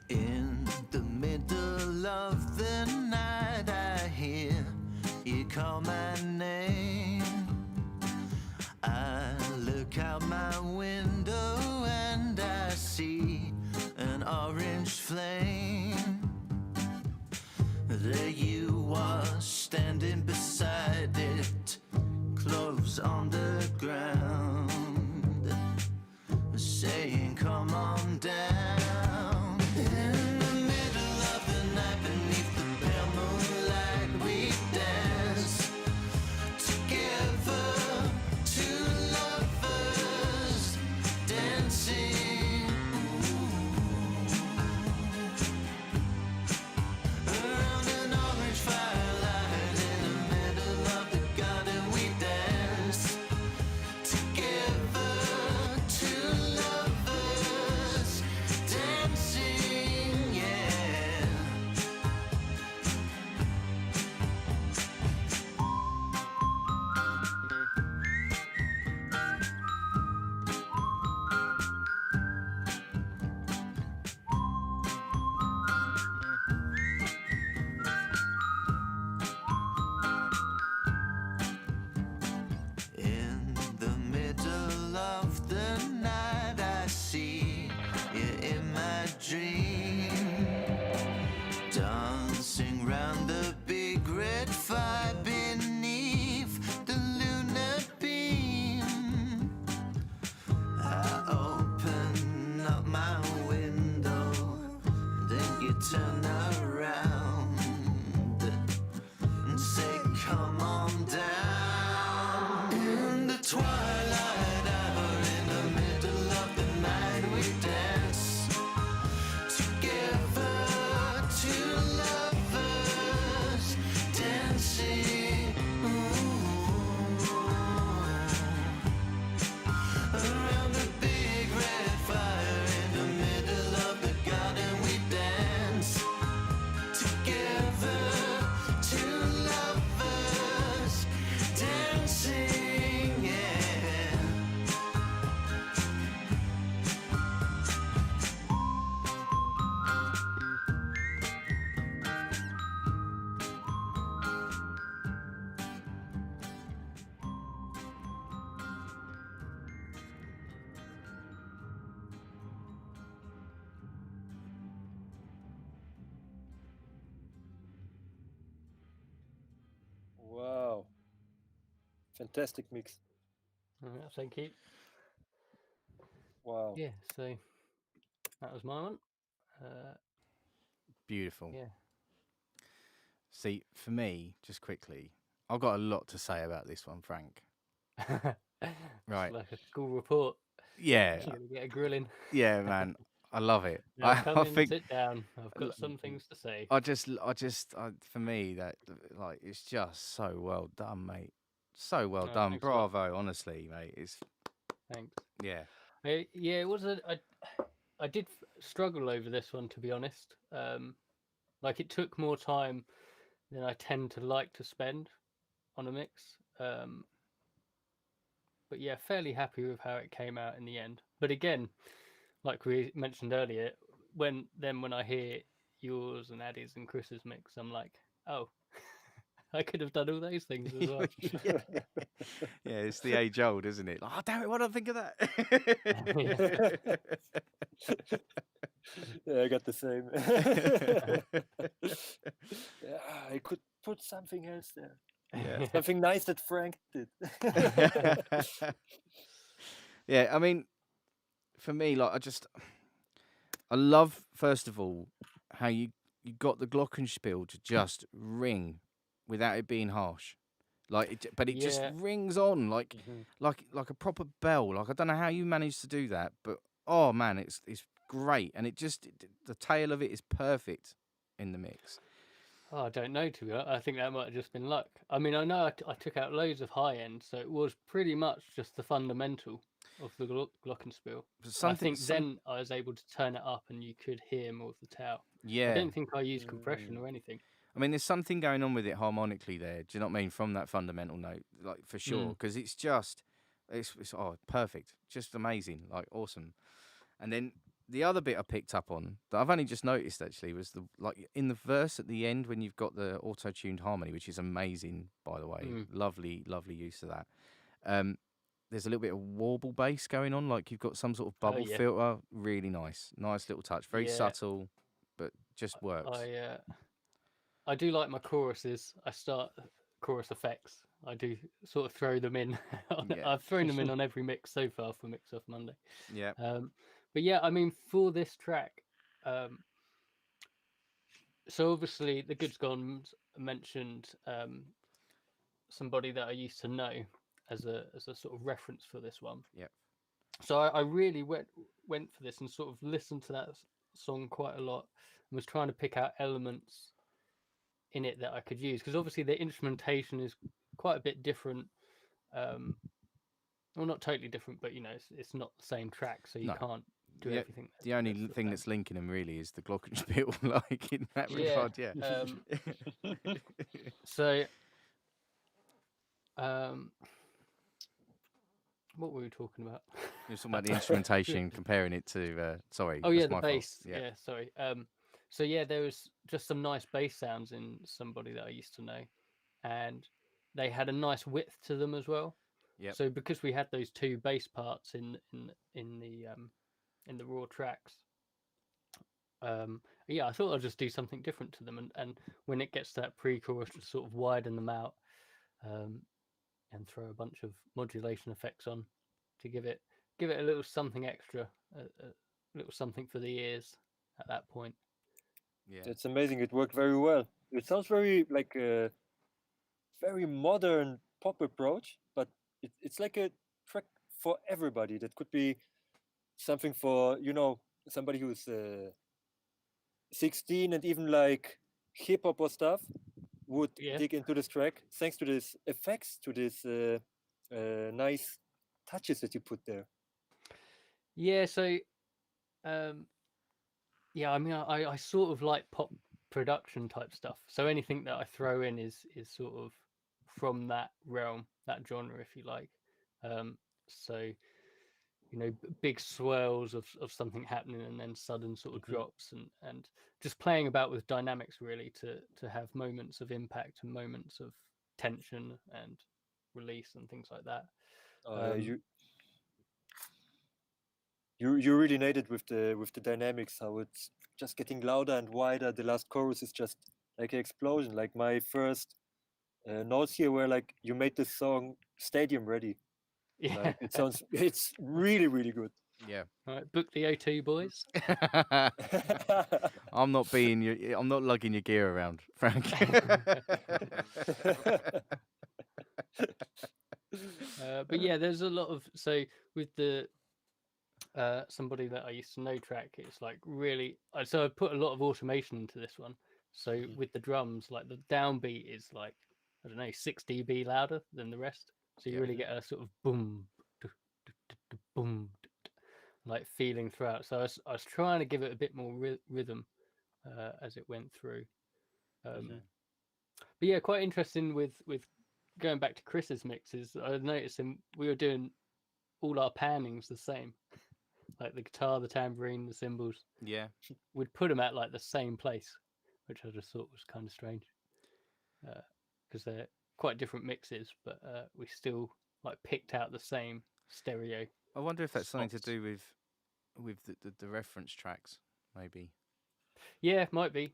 In the middle of the night, I hear you call my name. I look out my window and I see an orange flame. There you are, standing beside it, clothes on the ground, saying, come on down. In the middle of the night, beneath the pale moonlight, we dance together, two lovers dancing. Around an orange firelight, in the middle of the garden, we dance together, two lovers dancing, yeah. In the middle of the night, I see you in my dream, dancing round the big red fire beneath the lunar beam. I open up my window, then you turn around and say, come on down. In the twilight hour, in the middle of the night, we dance together, two lovers dancing. Around the big red fire, in the middle of the garden, we dance together, two lovers dancing, yeah. Wow. Fantastic mix. Thank you. Wow. Yeah, so that was my one. Beautiful. Yeah. See, for me, just quickly, I've got a lot to say about this one, Frank. Right. It's like a school report. Yeah, You're gonna get a grilling. yeah, man. I love it. Now come I in, think sit down. I've got some things to say. for me, that like it's just so well done, mate. So well Oh, done. thanks a lot. Bravo, honestly, mate. It's Thanks. yeah. Yeah, it was I did struggle over this one, to be honest. Like it took more time than I tend to like to spend on a mix. But yeah, fairly happy with how it came out in the end. But again, like we mentioned earlier, when I hear yours and Addie's and Chris's mix, I'm like, oh, I could have done all those things as well. yeah. Yeah, it's the age old, isn't it? Like, oh, damn it, why don't I think of that? Yeah, I got the same. Yeah, I could put something else there. Yeah. Something nice that Frank did. Yeah, I mean, for me, like, I love, first of all, how you got the glockenspiel to just ring without it being harsh. Like, but it just Yeah. rings on like like a proper bell. Like I don't know how you managed to do that, but oh man, it's great, and the tail of it is perfect in the mix. Oh, I don't know, to be honest. I think that might have just been luck. I mean, I know I took out loads of high end, so it was pretty much just the fundamental of the glockenspiel. But I think some then I was able to turn it up and you could hear more of the tail. I yeah. don't think I used compression or anything. I mean, there's something going on with it harmonically there. Do you know what I mean? From that fundamental note, like for sure, because it's just, it's perfect, just amazing, like awesome. And then the other bit I picked up on that I've only just noticed actually was the like in the verse at the end when you've got the auto-tuned harmony, which is amazing, by the way. Lovely, lovely use of that. There's a little bit of warble bass going on, like you've got some sort of bubble yeah. filter. Really nice little touch, very Yeah. subtle, but just works. I do like my choruses. I start chorus effects. I do sort of throw them in. Yeah. I've thrown them in on every mix so far for Mix Off Monday. Yeah. But yeah, I mean, for this track, so obviously the Goods Gone mentioned somebody that I used to know as a sort of reference for this one. Yeah. So I really went for this and sort of listened to that song quite a lot and was trying to pick out elements in it that I could use, because obviously the instrumentation is quite a bit different. Well, not totally different, but you know, it's not the same track, so you No. can't do Yeah, everything. the only thing that's linking them really is the glockenspiel, like in that regard. Yeah. So, what were we talking about? You're talking about the instrumentation, comparing it to. Sorry. Oh yeah, that's the my bass. fault. Yeah, sorry. So yeah, there was just some nice bass sounds in somebody that I used to know, and they had a nice width to them as well. Yeah. So because we had those two bass parts in the raw tracks, yeah, I thought I'd just do something different to them, and when it gets to that pre-chorus, just sort of widen them out, and throw a bunch of modulation effects on to give it a little something extra, a little something for the ears at that point. Yeah. It's amazing. It worked very well. It sounds very like a very modern pop approach, but it's like a track for everybody. That could be something for somebody who's 16 and even like hip hop or stuff would Yeah. dig into this track thanks to this effects, to this nice touches that you put there. Yeah, so yeah, I mean, I sort of like pop production type stuff. So anything that I throw in is sort of from that realm, that genre, if you like. So you know, big swirls of something happening and then sudden sort of drops, and just playing about with dynamics really to have moments of impact and moments of tension and release and things like that. You really nailed it with the dynamics, how it's just getting louder and wider. The last chorus is just like an explosion. Like my first notes here were like, you made this song stadium ready. Yeah, Like, it's really, really good. Yeah. All right, book the O2, boys. I'm not lugging your gear around, Frank. But yeah, there's a lot of, so with the somebody that I used to know track, it's like really, so I put a lot of automation into this one. So with the drums, like the downbeat is like, I don't know, 6 dB louder than the rest, so you really get a sort of boom, boom, like feeling throughout. So I was trying to give it a bit more rhythm as it went through. But yeah, quite interesting with going back to Chris's mixes. I noticed we were doing all our pannings the same, like the guitar, the tambourine, the cymbals. Yeah. We'd put them at like the same place, which I just thought was kind of strange, because they're quite different mixes, but we still like picked out the same stereo. I wonder if that's something to spots. do with the reference tracks, maybe. Yeah, might be.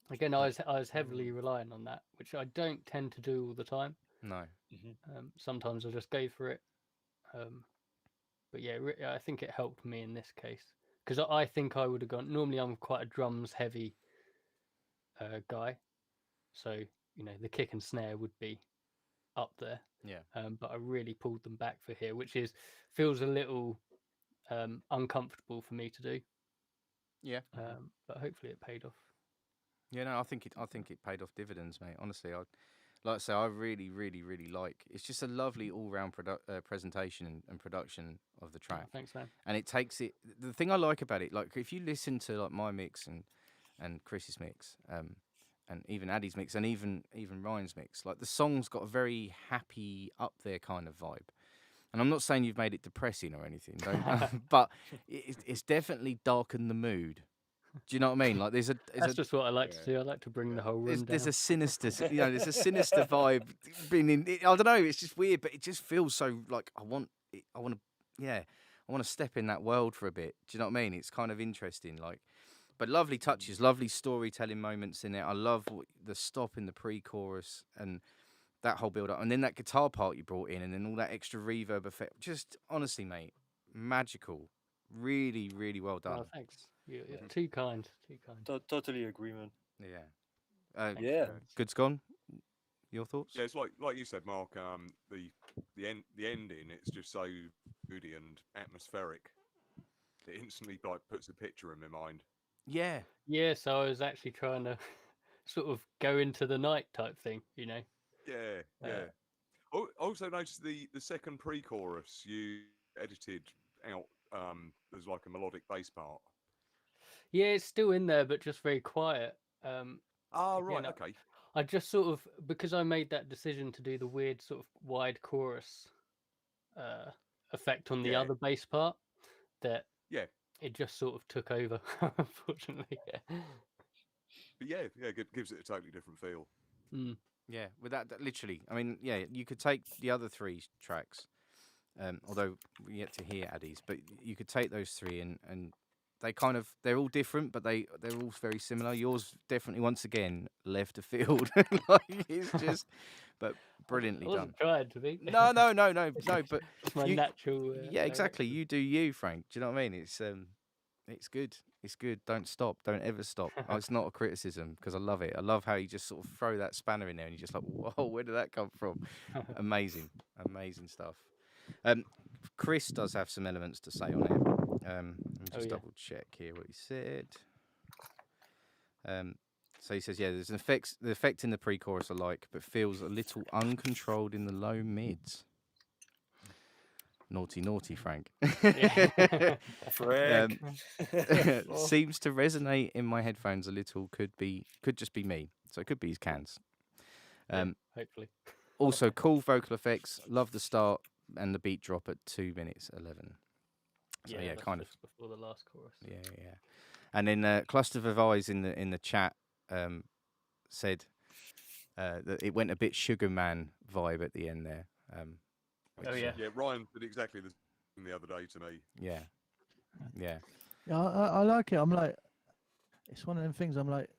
Again, I was heavily relying on that, which I don't tend to do all the time. No. Sometimes I just go for it. But yeah, I think it helped me in this case, because I think I would have gone. Normally, I'm quite a drums heavy guy, so you know the kick and snare would be up there. Yeah. But I really pulled them back for here, which feels a little uncomfortable for me to do. Yeah. But hopefully it paid off. Yeah, no, I think it paid off dividends, mate. Honestly, like I say, I really, really, really like. It's just a lovely all-round presentation and production of the Oh, track, thanks, man. and it takes it. The thing I like about it, like if you listen to like my mix and Chris's mix, and even Addy's mix, and even Ryan's mix, like the song's got a very happy up there kind of vibe. And I'm not saying you've made it depressing or anything, but it's definitely darkened the mood. Do you know what I mean? Like That's just what I like to do. I like to bring the whole room there's down. a sinister, there's a sinister vibe being in. I don't know. It's just weird, but it just feels so like I want to step in that world for a bit. Do you know what I mean? It's kind of interesting, like, but lovely touches, lovely storytelling moments in it. I love the stop in the pre-chorus and that whole build up, and then that guitar part you brought in, and then all that extra reverb effect. Just honestly, mate, magical. Really, really well done. Oh, thanks. You're too kind. Too kind. Totally agree, man. Yeah. Thanks, Yeah. friends. Good's gone. Your thoughts? Yeah, it's like you said, Mark. The ending, it's just so moody and atmospheric. It instantly like puts a picture in my mind. Yeah. Yeah, so I was actually trying to sort of go into the night type thing, you know. Yeah, yeah. Also noticed the second pre-chorus you edited out. There's like a melodic bass part. Yeah, it's still in there, but just very quiet. Ah, Again, right, okay. I just sort of, because I made that decision to do the weird sort of wide chorus effect on the Yeah. other bass part, that Yeah, it just sort of took over, unfortunately. but yeah, gives it a totally different feel. Mm. Yeah, with that literally, I mean, yeah, you could take the other three tracks, although we yet to hear Addy's, but you could take those three and they kind of, they're all different, but they're all very similar. Yours definitely, once again, left of field. Like, it's just, but brilliantly I done. wasn't trying to be. No, but It's my you- natural. yeah, exactly. You do you, Frank. Do you know what I mean? It's good. It's good. Don't stop. Don't ever stop. Oh, it's not a criticism because I love it. I love how you just sort of throw that spanner in there and you're just like, whoa, where did that come from? Amazing stuff. Chris does have some elements to say on it. Let me just yeah. double check here what he said. So he says, yeah, there's an effect. The effect in the pre-chorus I like, but feels a little uncontrolled in the low mids. Naughty, Frank. Frank. Seems to resonate in my headphones a little. Could just be me. So it could be his cans. Hopefully. Also, cool vocal effects. Love the start and the beat drop at 2 minutes 11. So yeah, that's kind of. just before the last chorus. Yeah. And then Cluster of Eyes in the chat said that it went a bit Sugar Man vibe at the end there. Which, yeah. Yeah, Ryan did exactly the same the other day to me. Yeah. Yeah, I like it. I'm like, it's one of them things. I'm like,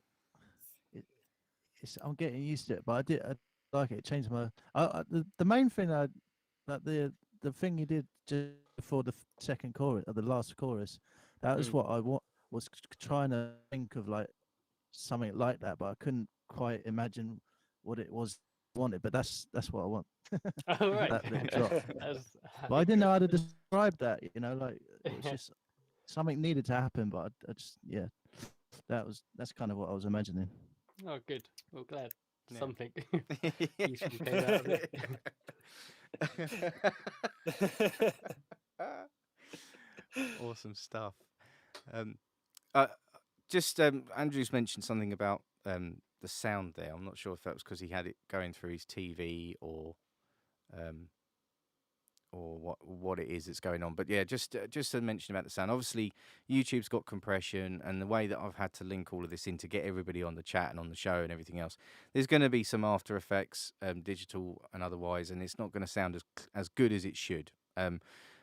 I'm getting used to it, but I like it. It changed my. The main thing the thing you did just before the second chorus or the last chorus, that was what I was trying to think of, like something like that, but I couldn't quite imagine what it was I wanted. But that's what I want. Oh, right. That little drop. That's But I didn't know how to describe that. Like it was just something needed to happen. But I just that's kind of what I was imagining. Oh, good. Well, glad Yeah. something useful came out of it. Awesome stuff. Just Andrew's mentioned something about the sound there. I'm not sure if that was because he had it going through his TV or what it is that's going on. But yeah, just to mention about the sound. Obviously, YouTube's got compression, and the way that I've had to link all of this in to get everybody on the chat and on the show and everything else, there's going to be some After Effects, digital and otherwise, and it's not going to sound as good as it should.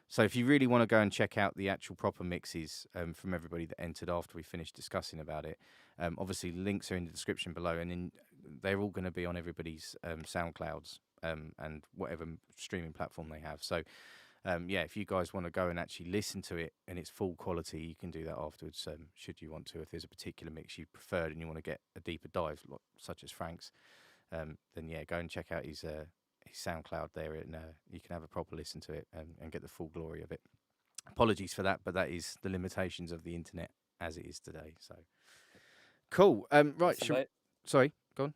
So if you really want to go and check out the actual proper mixes from everybody that entered after we finished discussing about it, obviously links are in the description below, and they're all going to be on everybody's SoundClouds and whatever streaming platform they have. So yeah, if you guys want to go and actually listen to it in its full quality, you can do that afterwards, should you want to. If there's a particular mix you preferred and you want to get a deeper dive, such as Frank's, then yeah, go and check out SoundCloud there, and you can have a proper listen to it and get the full glory of it. Apologies for that, but that is the limitations of the internet as it is today. So cool. Right. So Sorry, go on.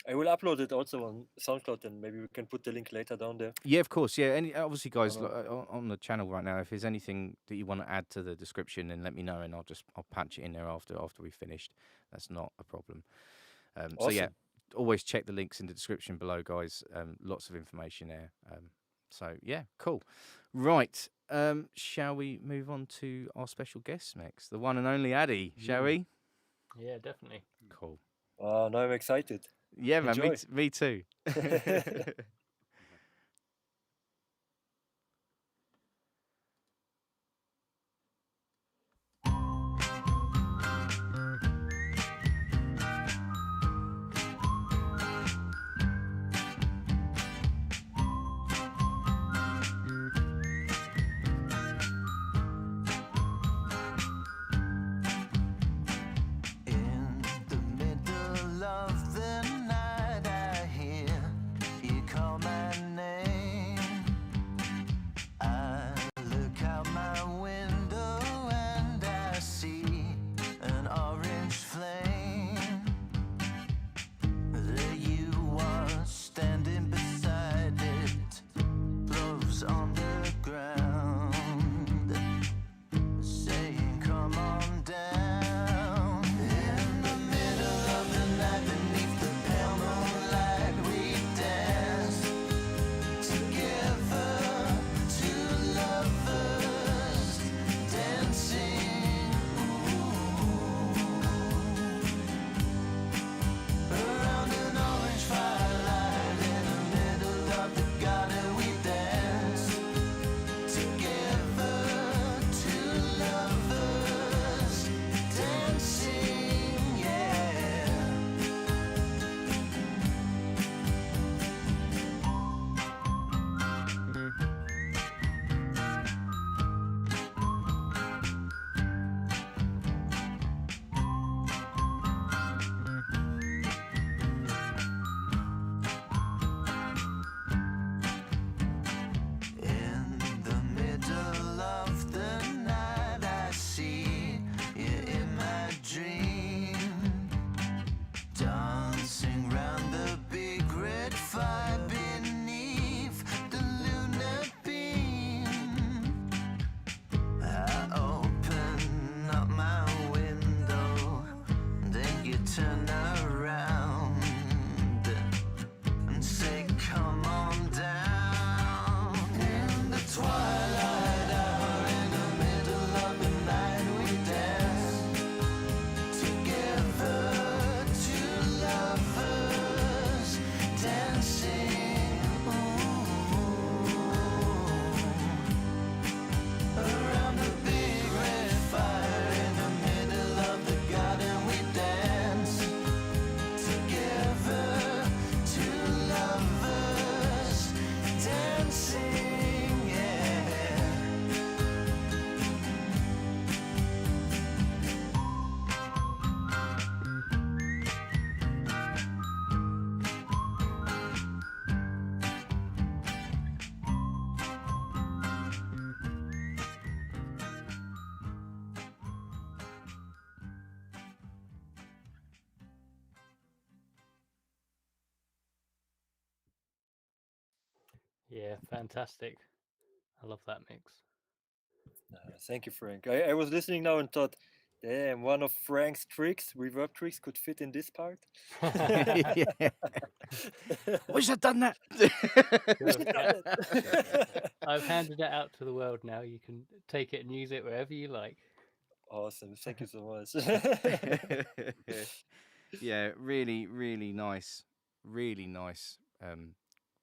I will upload it also on SoundCloud, and maybe we can put the link later down there. Yeah, of course. Yeah, obviously, guys, know. on the channel right now, if there's anything that you want to add to the description, then let me know, and I'll patch it in there after we've finished. That's not a problem. So yeah, Awesome. always check the links in the description below, guys. Lots of information there. So yeah, cool. Right. Shall we move on to our special guest next, the one and only Addy? Shall we? Yeah, definitely. Cool. Oh, now I'm excited. Yeah, man. Enjoy. Me too. In the middle of the night, I hear you call my name. I look out my window and I see an orange flame. There you are, standing beside it, clothes on the ground, saying, "Come on down." In the middle of the night, beneath the pale moonlight, we dance together, two lovers dancing. Around an orange firelight, in the middle of the garden, we dance together, two lovers dancing, yeah. In the middle of the night, I see you in my dream, dancing round the big red fire beneath the lunar beam. I open up my window, then you turn around and say, "Come on down." In the twilight hour, in the middle of the night, we dance together, two lovers dancing. Around the big red fire, in the middle of the garden, we dance together, two lovers dancing, yeah. Yeah, fantastic. I love that mix. Thank you, Frank. I was listening now and thought, damn, one of Frank's tricks, reverb tricks, could fit in this part. Yeah. Wish I'd done that. Good, yeah. I've handed it out to the world now. You can take it and use it wherever you like. Awesome. Thank you so much. Yeah, really nice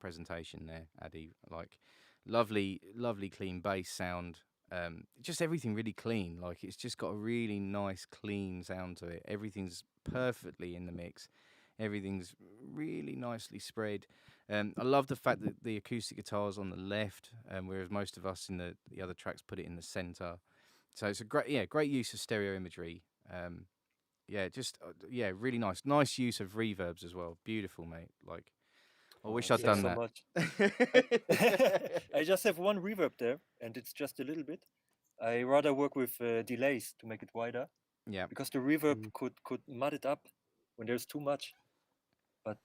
presentation there, Addy. Like, lovely clean bass sound. Just everything really clean. Like, it's just got a really nice clean sound to it. Everything's perfectly in the mix. Everything's really nicely spread. I love the fact that the acoustic guitar's on the left, whereas most of us in the other tracks put it in the center. So it's a great use of stereo imagery. Really nice use of reverbs as well. Beautiful, mate. Like, I wish Oh, I'd thanks done so that. much. I just have one reverb there, and it's just a little bit. I rather work with delays to make it wider Yeah. because the reverb Mm. could mud it up when there's too much. But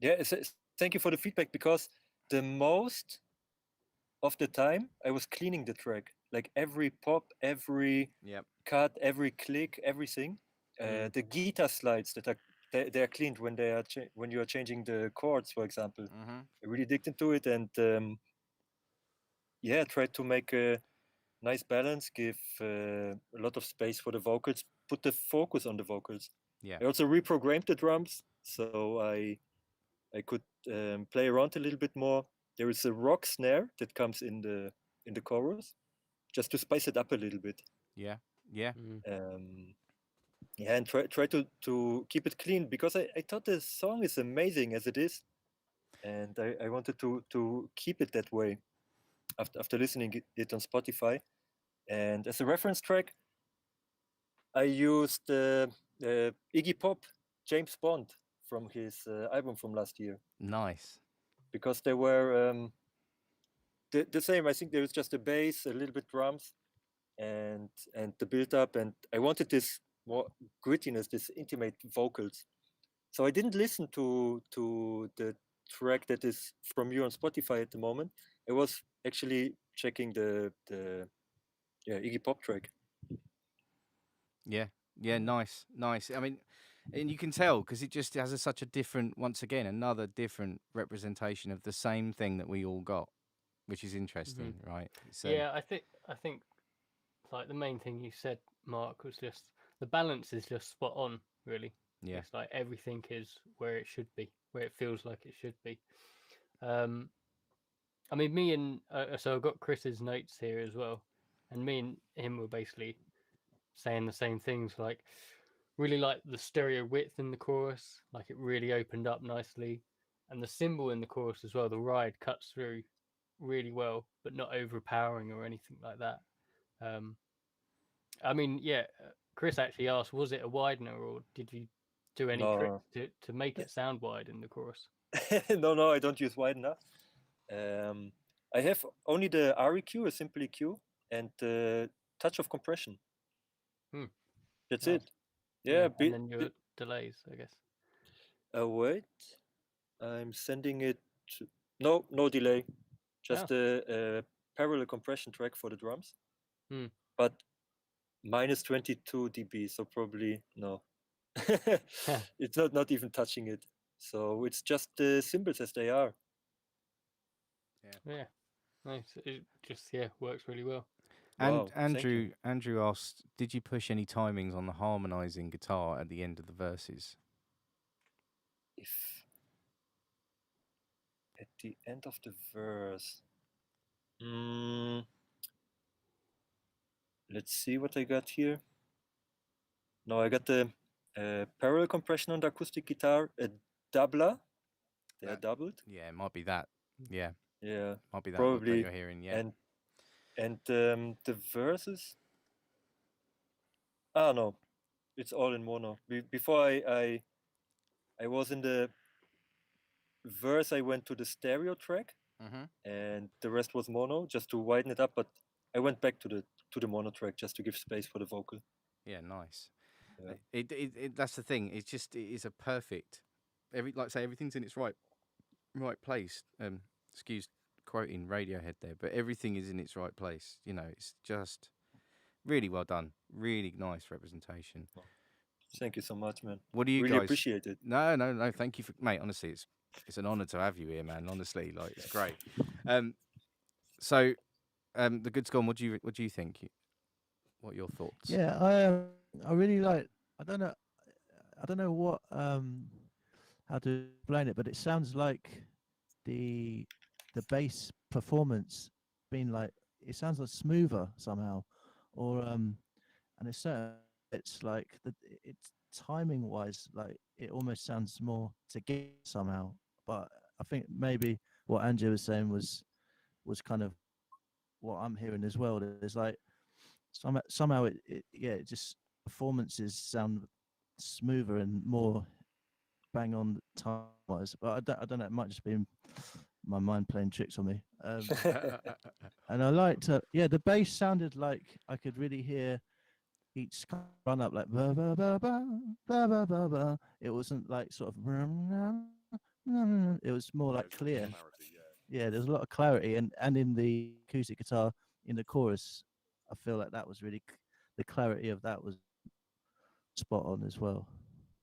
yeah, thank you for the feedback because the most of the time I was cleaning the track, like every pop, every Yep. cut, every click, everything. Mm. The guitar slides that are they are cleaned when they are when you are changing the chords, for example. Mm-hmm. I really digged into it and yeah, tried to make a nice balance, give a lot of space for the vocals, put the focus on the vocals. Yeah. I also reprogrammed the drums, so I could play around a little bit more. There is a rock snare that comes in the chorus, just to spice it up a little bit. Yeah. Yeah. Mm. Yeah, and try to keep it clean because I thought the song is amazing as it is, and I wanted to keep it that way after listening it on Spotify. And as a reference track, I used Iggy Pop, James Bond from his album from last year Nice. because they were the same. I think there was just a bass, a little bit drums, and the build up, and I wanted this more grittiness, this intimate vocals. So I didn't listen to the track that is from you on Spotify at the moment. I was actually checking the yeah, Iggy Pop track. Yeah. Yeah. Mm. Nice. Nice. I mean, and you can tell because it just has such a different, once again, another different representation of the same thing that we all got, which is interesting, right? So, Yeah, I think like the main thing you said, Mark, was just the balance is just spot on. Really, yeah. it's like everything is where it should be, where it feels like it should be. Um, I mean, me and so I've got Chris's notes here as well, and me and him were basically saying the same things. Like, really like the stereo width in the chorus, like it really opened up nicely, and the cymbal in the chorus as well. The ride cuts through really well, but not overpowering or anything like that. Um, I mean, yeah, Chris actually asked, was it a widener or did you do any tricks No, to make it sound wide in the chorus? no, I don't use wide enough. Um, I have only the REQ, a simple EQ, and the touch of compression. Hmm, That's nice. it. Yeah, Yeah. and then your delays, I guess. Wait, I'm sending it. No delay. Oh, Just a parallel compression track for the drums, hmm. but minus 22 dB. So probably no. It's not even touching it. So it's just the cymbals as they are. Yeah, nice. It just works really well. And Wow, thank you. Andrew asked, did you push any timings on the harmonizing guitar at the end of the verses? If at the end of the verse, mm, let's see what I got here. No, I got the parallel compression on the acoustic guitar, a doubler. They are That- doubled. Yeah, it might be that. Yeah, Yeah, might be that what probably. you're hearing. Yeah. And the verses. No, it's all in mono. Before I was in the verse, I went to the stereo track, Mm-hmm. and the rest was mono, just to widen it up. But I went back to the mono track just to give space for the vocal. Yeah, nice. Yeah. That's the thing. It is a perfect. Like I say, everything's in its right place. Excuse quoting Radiohead there, but everything is in its right place. You know, it's just really well done. Really nice representation. Thank you so much, man. What do you Really guys? appreciate it. No. Thank you for, mate. Honestly, it's an honor to have you here, man. Honestly, like it's great. So, the good gone. What do you think? What are your thoughts? Yeah, I really like. I don't know what how to explain it, but it sounds like the bass performance being like it sounds like smoother somehow, or and it's like it's timing wise like it almost sounds more together somehow. But I think maybe what Andrew was saying was kind of what I'm hearing as well. There's like somehow it just performances sound smoother and more bang on time wise, but I don't know. It might just be my mind playing tricks on me. And I liked, the bass sounded like I could really hear each run up like ba ba ba ba ba ba ba ba. It wasn't like sort of. It was more like There's clear. clarity, yeah. Yeah, there's a lot of clarity, and in the acoustic guitar in the chorus, I feel like that was really the clarity of that was spot on as well.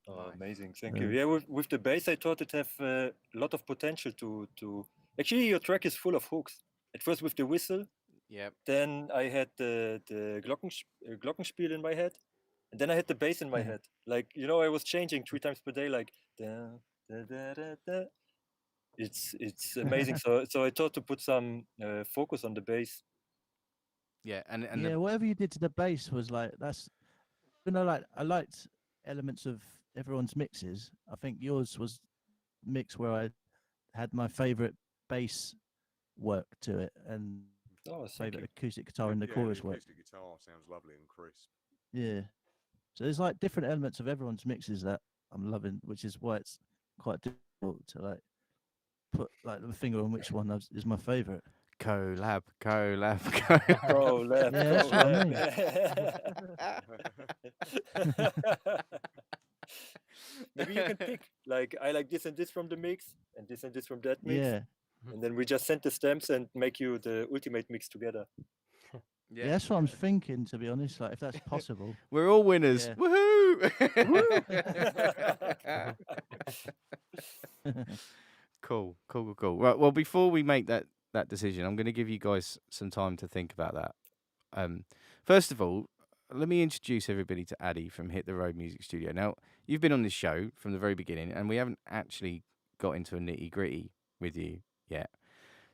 Oh, Nice. amazing! Thank you. Yeah, with the bass, I thought it have a lot of potential to. Actually, your track is full of hooks. At first with the whistle, Yep. then I had the glockenspiel in my head, and then I had the bass in my head. Like I was changing 3 times per day. Like da, da, da, da, da. It's amazing. So I thought to put some focus on the bass. Yeah, and Yeah, whatever you did to the bass was like that's. Like I liked elements of everyone's mixes. I think yours was mix where I had my favorite bass work to it and Oh, thank favorite you. acoustic guitar in the Yeah, chorus the work. acoustic guitar sounds lovely and crisp. Yeah. So there's like different elements of everyone's mixes that I'm loving, which is why it's quite difficult to like put like the finger on which one is my favorite. collab. Bro, left. Yeah, that's what I mean. Maybe you can pick. Like I like this and this from the mix, and this from that mix, Yeah. and then we just send the stamps and make you the ultimate mix together. Yeah, that's what I'm thinking, to be honest. Like, if that's possible. We're all winners. Yeah. Woohoo! Cool. Right. Well, before we make that decision, I'm going to give you guys some time to think about that. First of all, let me introduce everybody to Addy from Hit the Road Music Studio. Now, you've been on this show from the very beginning, and we haven't actually got into a nitty gritty with you yet.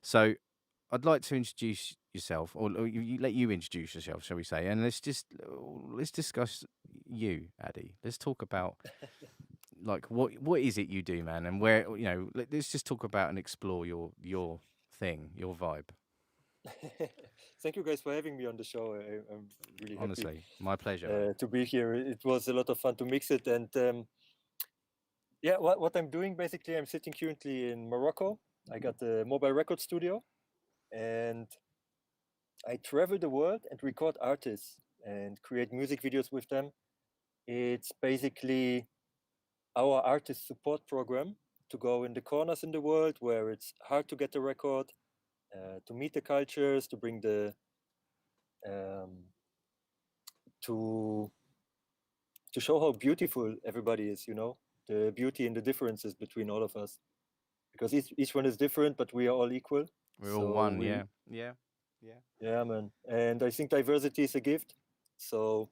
So, I'd like to introduce yourself, or let you introduce yourself, shall we say? And let's discuss you, Addy. Let's talk about like what is it you do, man, and where let's just talk about and explore your thing, your vibe. Thank you guys for having me on the show. I'm really happy Honestly, my pleasure. to be here. It was a lot of fun to mix it, and yeah, what I'm doing basically, I'm sitting currently in Morocco. I got a mobile record studio, and I travel the world and record artists and create music videos with them. It's basically our artist support program to go in the corners in the world where it's hard to get a record, to meet the cultures, to bring the to show how beautiful everybody is. The beauty and the differences between all of us, because each one is different, but we are all equal. We're all one, yeah. Yeah, man. And I think diversity is a gift. So,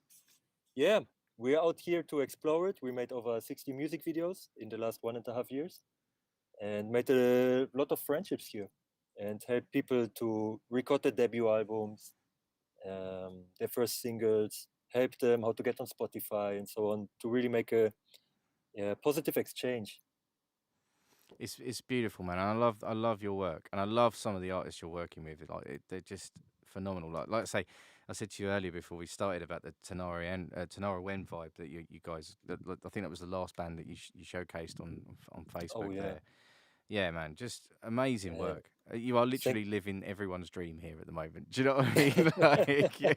yeah, we are out here to explore it. We made over 60 music videos in the last 1.5 years and made a lot of friendships here and help people to record their debut albums, their first singles, help them how to get on Spotify and so on to really make a positive exchange. It's beautiful, man. And I love your work, and I love some of the artists you're working with. They're just phenomenal. Like I said to you earlier before we started about the Tanara Wen vibe that you guys. I think that was the last band that you showcased on Facebook. Oh, yeah. There. Yeah, man, just amazing work. You are literally living everyone's dream here at the moment. Do you know what I mean? Like, yeah.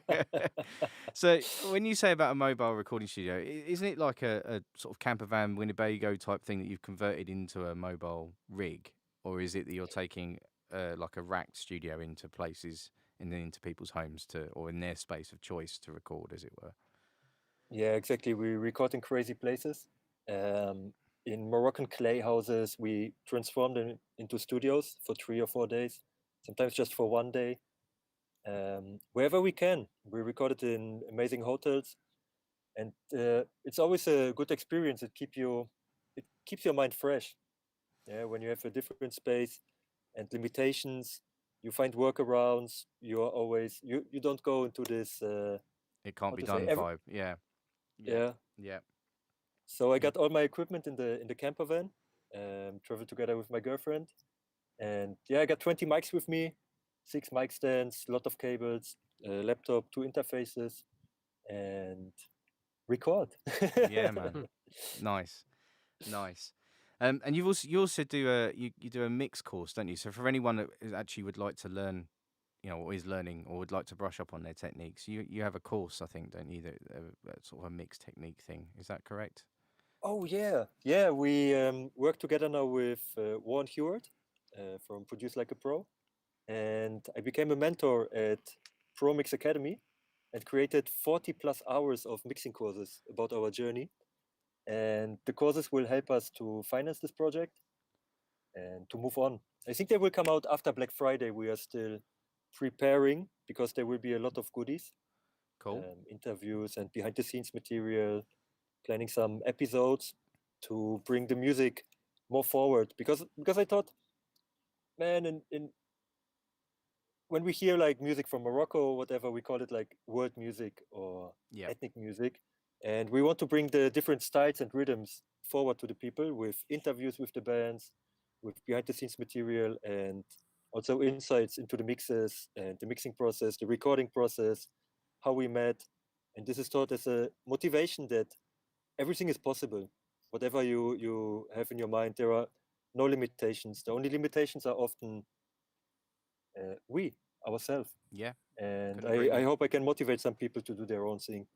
So when you say about a mobile recording studio, isn't it like a sort of camper van Winnebago type thing that you've converted into a mobile rig, or is it that you're taking like a racked studio into places and then into people's homes or in their space of choice to record, as it were? Yeah, exactly. We record in crazy places. In Moroccan clay houses, we transform them into studios for 3 or 4 days, sometimes just for 1 day. Wherever we can, we record it in amazing hotels, and it's always a good experience. It keeps your mind fresh. Yeah, when you have a different space and limitations, you find workarounds. You are always you don't go into this. It can't how be to say, done vibe. Yeah. yeah. So I got all my equipment in the camper van, traveled together with my girlfriend, and yeah, I got 20 mics with me, 6 mic stands, a lot of cables, a laptop, 2 interfaces, and record. Yeah, man. Nice. And you also do you do a mix course, don't you? So for anyone that actually would like to learn, or is learning or would like to brush up on their techniques, you have a course, I think, don't you? That sort of a mixed technique thing. Is that correct? Oh yeah. We work together now with Warren Hewart from Produce Like a Pro, and I became a mentor at Pro Mix Academy, and created 40 plus hours of mixing courses about our journey. And the courses will help us to finance this project and to move on. I think they will come out after Black Friday. We are still preparing because there will be a lot of goodies, Cool. interviews and behind the scenes material, planning some episodes to bring the music more forward. Because I thought, man, in when we hear like music from Morocco or whatever, we call it like world music or Yeah. ethnic music. And we want to bring the different styles and rhythms forward to the people with interviews with the bands, with behind the scenes material, and also insights into the mixes and the mixing process, the recording process, how we met. And this is taught as a motivation that everything is possible. Whatever you have in your mind, there are no limitations. The only limitations are often we ourselves. Yeah. And Couldn't agree I more. hope I can motivate some people to do their own thing.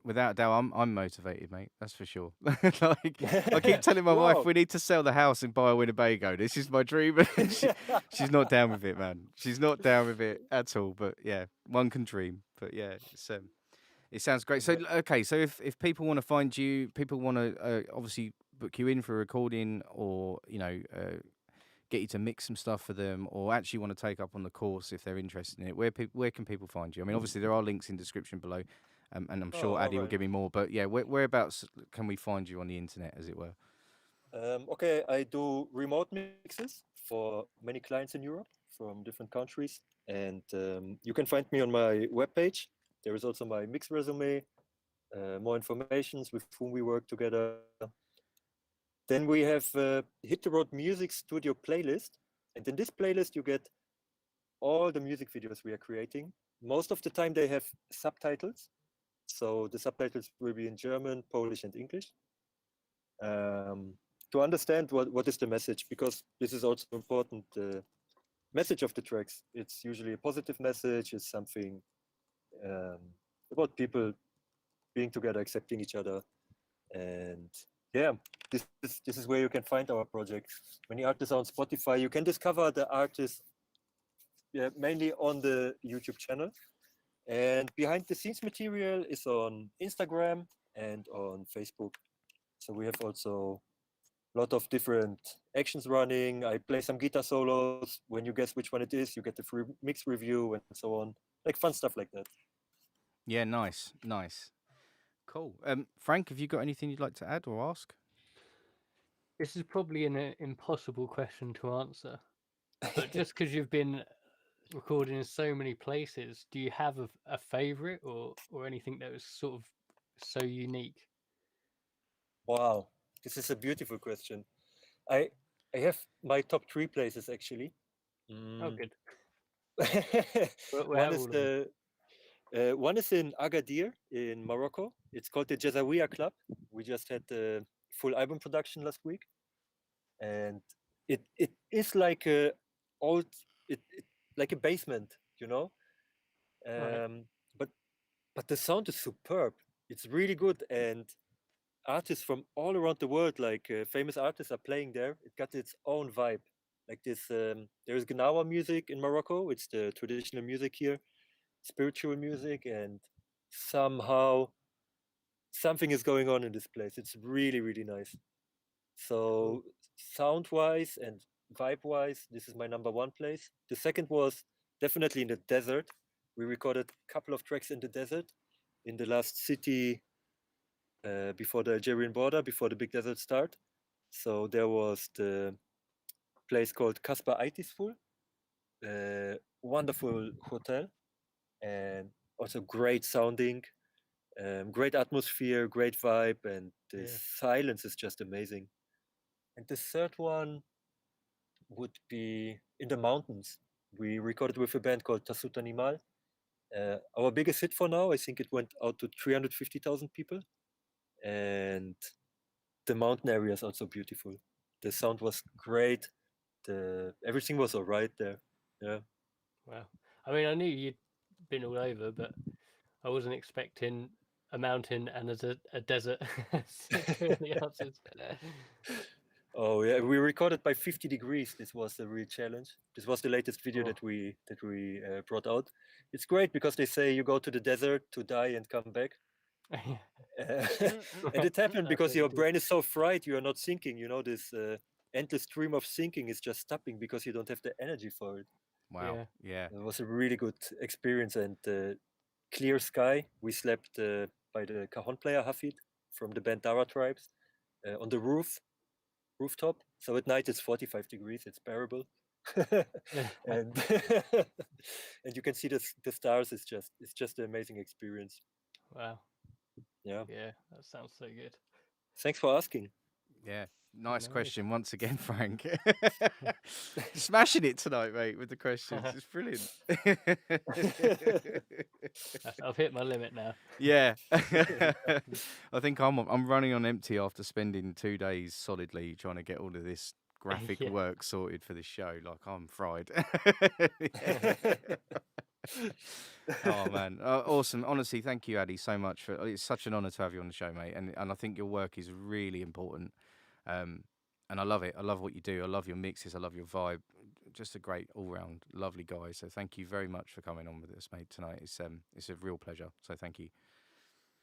Without a doubt, I'm motivated, mate. That's for sure. Like I keep telling my wife, Wow. we need to sell the house and buy a Winnebago. This is my dream. She's not down with it, man. She's not down with it at all. But yeah, one can dream. But yeah, it sounds great. So okay, so if people want to find you, people want to obviously book you in for a recording, or get you to mix some stuff for them, or actually want to take up on the course if they're interested in it. Where can people find you? I mean, obviously there are links in description below, and I'm sure Oh, Addy will alright. give me more. But yeah, whereabouts can we find you on the internet, as it were? Okay, I do remote mixes for many clients in Europe from different countries, and you can find me on my webpage. There is also my mix resume, more informations with whom we work together. Then we have Hit the Road Music Studio playlist, and in this playlist you get all the music videos we are creating. Most of the time they have subtitles, so the subtitles will be in German, Polish, and English. To understand what is the message, because this is also important. The message of the tracks, it's usually a positive message. It's something um, about people being together, accepting each other, and yeah, this is where you can find our project. Many artists are on Spotify. You can discover the artists mainly on the YouTube channel, and behind the scenes material is on Instagram and on Facebook. So we have also a lot of different actions running. I play some guitar solos. When you guess which one it is, you get the free mix review and so on. Like fun stuff like that. Yeah, nice. Cool. Frank, have you got anything you'd like to add or ask? This is probably an impossible question to answer, but just because you've been recording in so many places, do you have a favorite or anything that was sort of so unique? Wow, this is a beautiful question. I I have my top 3 places actually. Oh, Mm. good. We One have is all of them. one is in Agadir in Morocco. It's called the Jazawiya Club. We just had the full album production last week, and it is like a old it like a basement, you know. Right. Um, but but the sound is superb. It's really good, and artists from all around the world, like famous artists, are playing there. It got its own vibe. Like this, there is Gnawa music in Morocco. It's the traditional music here, spiritual music, and somehow something is going on in this place. It's really, really nice. Cool. So sound wise and vibe wise, this is my number one place. The second was definitely in the desert. We recorded a couple of tracks in the desert, in the last city before the Algerian border, before the big desert start. So there was the place called Kasba Aitisful, wonderful hotel, and also great sounding, great atmosphere, great vibe, and the Yeah. silence is just amazing. And the third one would be in the mountains. We recorded with a band called Tasut Animal. Our biggest hit for now, I think it went out to 350,000 people. And the mountain area is also beautiful. The sound was great. Everything was all right there. Yeah. Wow. I mean, I knew you'd been all over, but I wasn't expecting a mountain and a desert as two of the answers. Oh yeah, we recorded by 50 degrees. This was a real challenge. This was the latest video Oh. that we brought out. It's great because they say you go to the desert to die and come back. And it happened That's because what your you do. brain is so fried, you are not thinking. You know, this endless stream of thinking is just stopping because you don't have the energy for it. Wow. Yeah. It was a really good experience and clear sky. We slept by the cajon player Hafid from the Bandara tribes on the rooftop. So at night it's 45 degrees. It's bearable. And and you can see the stars. It's just an amazing experience. Wow. Yeah. Yeah, that sounds so good. Thanks for asking. Yeah. Nice No worries. question once again, Frank. Smashing it tonight, mate, with the questions. It's brilliant. I've hit my limit now. Yeah. I think I'm running on empty after spending 2 days solidly trying to get all of this graphic Yeah. work sorted for this show. Like, I'm fried. Oh man, awesome! Honestly, thank you, Addy, so much for. It's such an honour to have you on the show, mate. And I think your work is really important. And I love it. I love what you do. I love your mixes. I love your vibe. Just a great all-round lovely guy. So thank you very much for coming on with us, mate, tonight. It's a real pleasure. So thank you.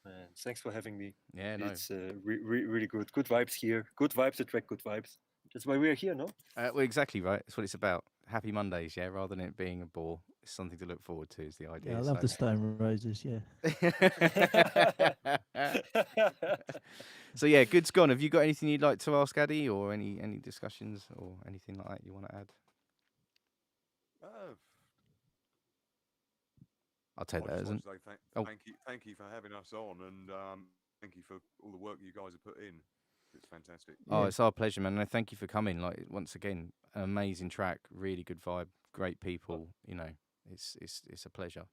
Man, thanks for having me. Yeah, no. It's really good. Good vibes here. Good vibes attract good vibes. That's why we're here, no? Well, exactly right. That's what it's about. Happy Mondays, yeah. Rather than it being a bore, it's something to look forward to. Is the idea. Yeah, I love the Stone Roses. Yeah. So yeah, good's gone. Have you got anything you'd like to ask Addy, or any discussions or anything like that you want to add? I'll take I that just as want an. to say Oh. thank you for having us on, and thank you for all the work you guys have put in. It's fantastic. Oh, Yeah. it's our pleasure, man. And thank you for coming. Like, once again, an amazing track, really good vibe, great people. You know, it's a pleasure.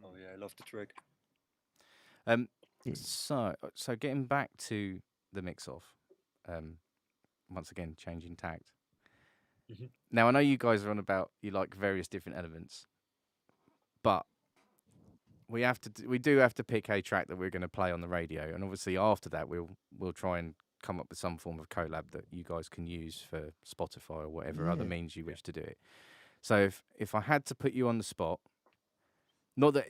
Oh yeah, I love the track. Yeah. Yeah. So getting back to the mix off, once again, changing tact. Mhm. Now I know you guys are on about you like various different elements, but we do have to pick a track that we're going to play on the radio, and obviously after that we'll try and come up with some form of collab that you guys can use for Spotify or whatever other Yeah. means you wish to do it. So if I had to put you on the spot, not that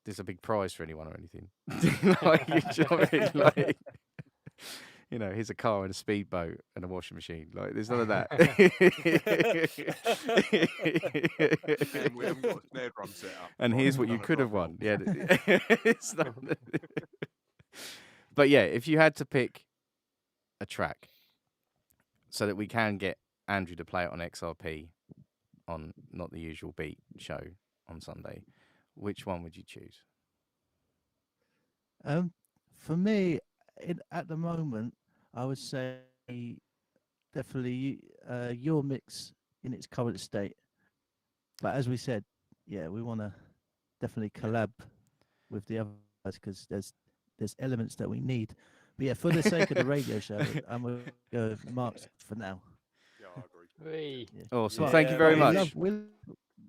there's a big prize for anyone or anything, like, you know what I mean? Like, here's a car and a speedboat and a washing machine. Like, there's none of that. And we haven't got a snare drum set up. And Right, here's what we've you done a could have drum roll. won. Yeah. It's not... But yeah, if you had to pick a track so that we can get Andrew to play it on XRP on Not the Usual Beat show on Sunday, which one would you choose? For me, at the moment, I would say definitely your mix in its current state. But as we said, yeah, we want to definitely collab with the other guys because there's elements that we need. But yeah, for the sake of the radio show, I'm gonna go with Mark's for now. Yeah, I agree. Whee. Yeah. Awesome. Yeah, Thank you but very we much.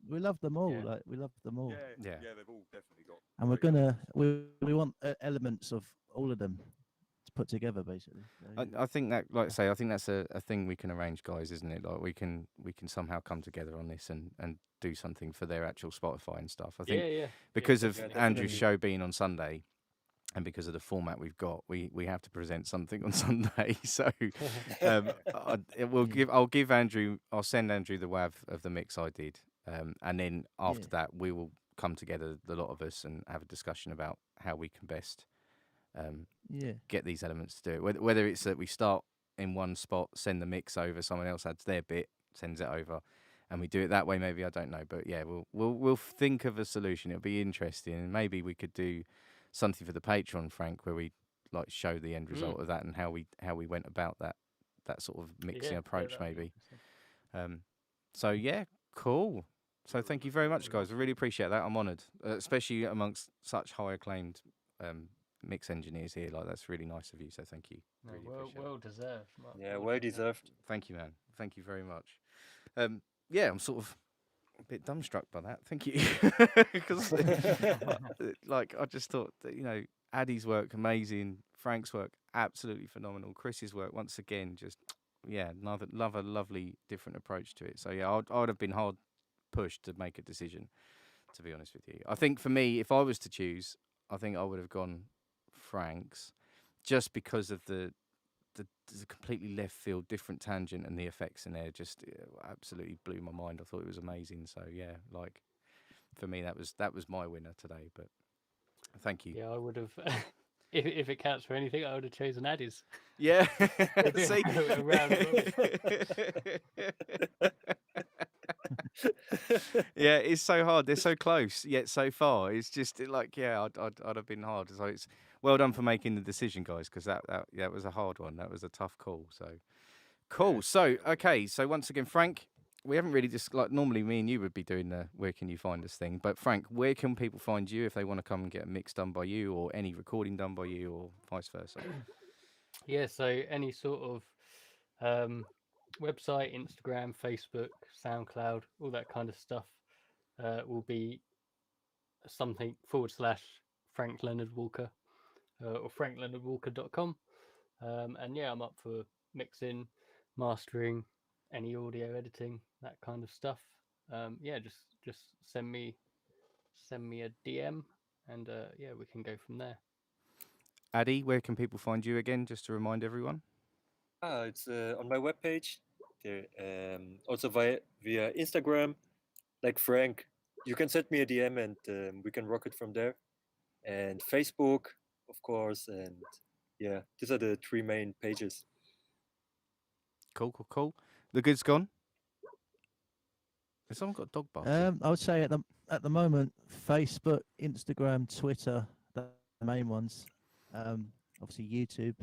We love them all. Yeah. Like we love them all, Yeah, Yeah. yeah, they've all definitely got. and we're great gonna elements. we want elements of all of them to put together, basically. So, yeah. I think that, like I say, I think that's a thing we can arrange, guys, isn't it? Like we can somehow come together on this and do something for their actual Spotify and stuff. I think Yeah. because of definitely. Andrew's show being on Sunday, and because of the format we've got, we have to present something on Sunday. So I'll send Andrew the WAV of the mix I did, and then after Yeah. that we will come together, the lot of us, and have a discussion about how we can best Yeah. get these elements to do it. Whether it's that we start in one spot, send the mix over, someone else adds their bit, sends it over, and we do it that way. Maybe, I don't know, but yeah, we'll think of a solution. It'll be interesting, and maybe we could do something for the Patreon, Frank, where we like show the end result of that and how we went about that sort of mixing approach, that'd be maybe. interesting. So yeah, cool. So thank you very much, guys. I really appreciate that. I'm honoured, especially amongst such high acclaimed mix engineers here. Like that's really nice of you. So thank you. No, Really well, appreciate it. well deserved. Mark, Yeah, well deserved. Thank you, man. Thank you very much. Yeah, I'm sort of a bit dumbstruck by that. Thank you, because like I just thought that Addy's work amazing, Frank's work absolutely phenomenal, Chris's work once again just another lovely different approach to it. So yeah, I'd have been hard pushed to make a decision, to be honest with you. I think for me, if I was to choose, I think I would have gone Frank's, just because of the completely left field, different tangent, and the effects in there just absolutely blew my mind. I thought it was amazing. So yeah, like for me, that was my winner today. But thank you. Yeah, I would have. If it counts for anything, I would have chosen Addy's. Yeah. See. A round robin. Yeah, it's so hard. They're so close yet so far. It's just like I'd have been hard. So it's well done for making the decision, guys, because that was a hard one. That was a tough call. So cool. Yeah. So okay. So once again, Frank, we haven't really just like normally me and you would be doing the where can you find us thing, but Frank, where can people find you if they want to come and get a mix done by you or any recording done by you or vice versa? Yeah, so any sort of website, Instagram, Facebook, SoundCloud, all that kind of stuff will be something / Frank Leonard Walker or frankleonardwalker.com. And yeah, I'm up for mixing, mastering, any audio editing, that kind of stuff. Yeah, just send me a DM and yeah, we can go from there. Addy, where can people find you again, just to remind everyone? It's on my webpage. There, also via Instagram, like Frank. You can send me a DM and we can rock it from there. And Facebook, of course. And yeah, these are the 3 main pages. Cool. The good's gone. Has someone got a dog barking? I would say at the moment, Facebook, Instagram, Twitter, the main ones. Obviously YouTube.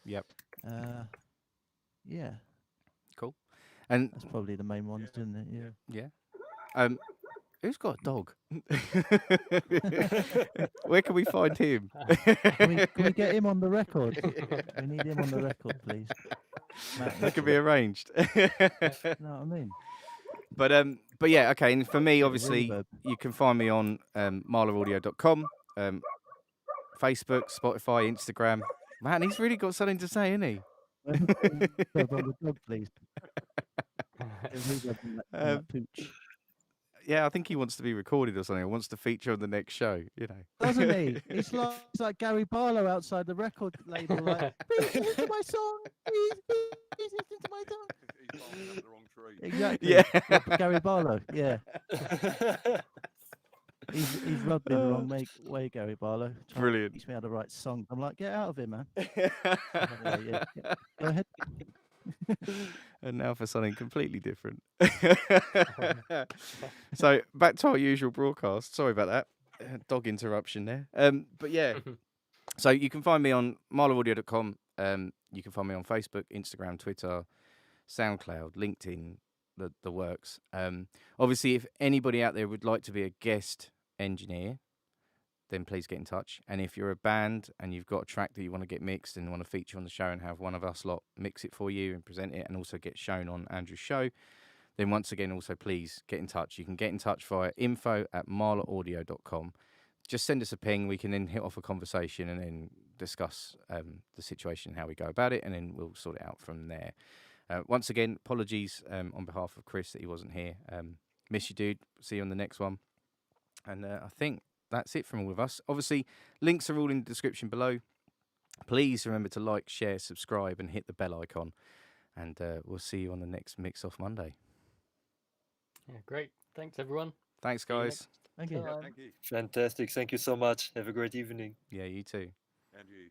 Yep. Yeah, Cool. And that's probably the main ones, isn't it? Yeah. yeah. Who's got a dog? Where can we find him? Can we get him on the record? We need him on the record, please. Matt, That can be arranged. you know what I mean? But yeah, okay. And for me, Bit of obviously, reverb. you can find me on marleraudio.com, Facebook, Spotify, Instagram. Man, he's really got something to say, isn't he? Reverb on the dog, please. Reverb on that pooch. Yeah, I think he wants to be recorded or something. Or wants to feature on the next show. Doesn't he? It's like Gary Barlow outside the record label, like, please listen to my song. Please listen to my song. He's barking up the wrong tree. Exactly. Yeah. What, Gary Barlow. Yeah. He's rubbed me the wrong way, Gary Barlow. Trying to Brilliant. teach me how to write songs. I'm like, get out of here, man. Yeah. Go ahead. And now for something completely different. So back to our usual broadcast. Sorry about that. Dog interruption there. But yeah. So you can find me on marleraudio.com. You can find me on Facebook, Instagram, Twitter, SoundCloud, LinkedIn, the works. Obviously, if anybody out there would like to be a guest engineer, then please get in touch. And if you're a band and you've got a track that you want to get mixed and want to feature on the show and have one of us lot mix it for you and present it and also get shown on Andrew's show, then once again, also please get in touch. You can get in touch via info@marleraudio.com. Just send us a ping. We can then hit off a conversation and then discuss the situation, how we go about it, and then we'll sort it out from there. Once again, apologies on behalf of Chris that he wasn't here. Miss you, dude. See you on the next one. And I think that's it from all of us. Obviously, links are all in the description below. Please remember to like, share, subscribe, and hit the bell icon. And we'll see you on the next Mix Off Monday. Yeah, great. Thanks, everyone. Thanks, See you guys. Thank you. Yeah, thank you. Fantastic. Thank you so much. Have a great evening. Yeah, you too. And you.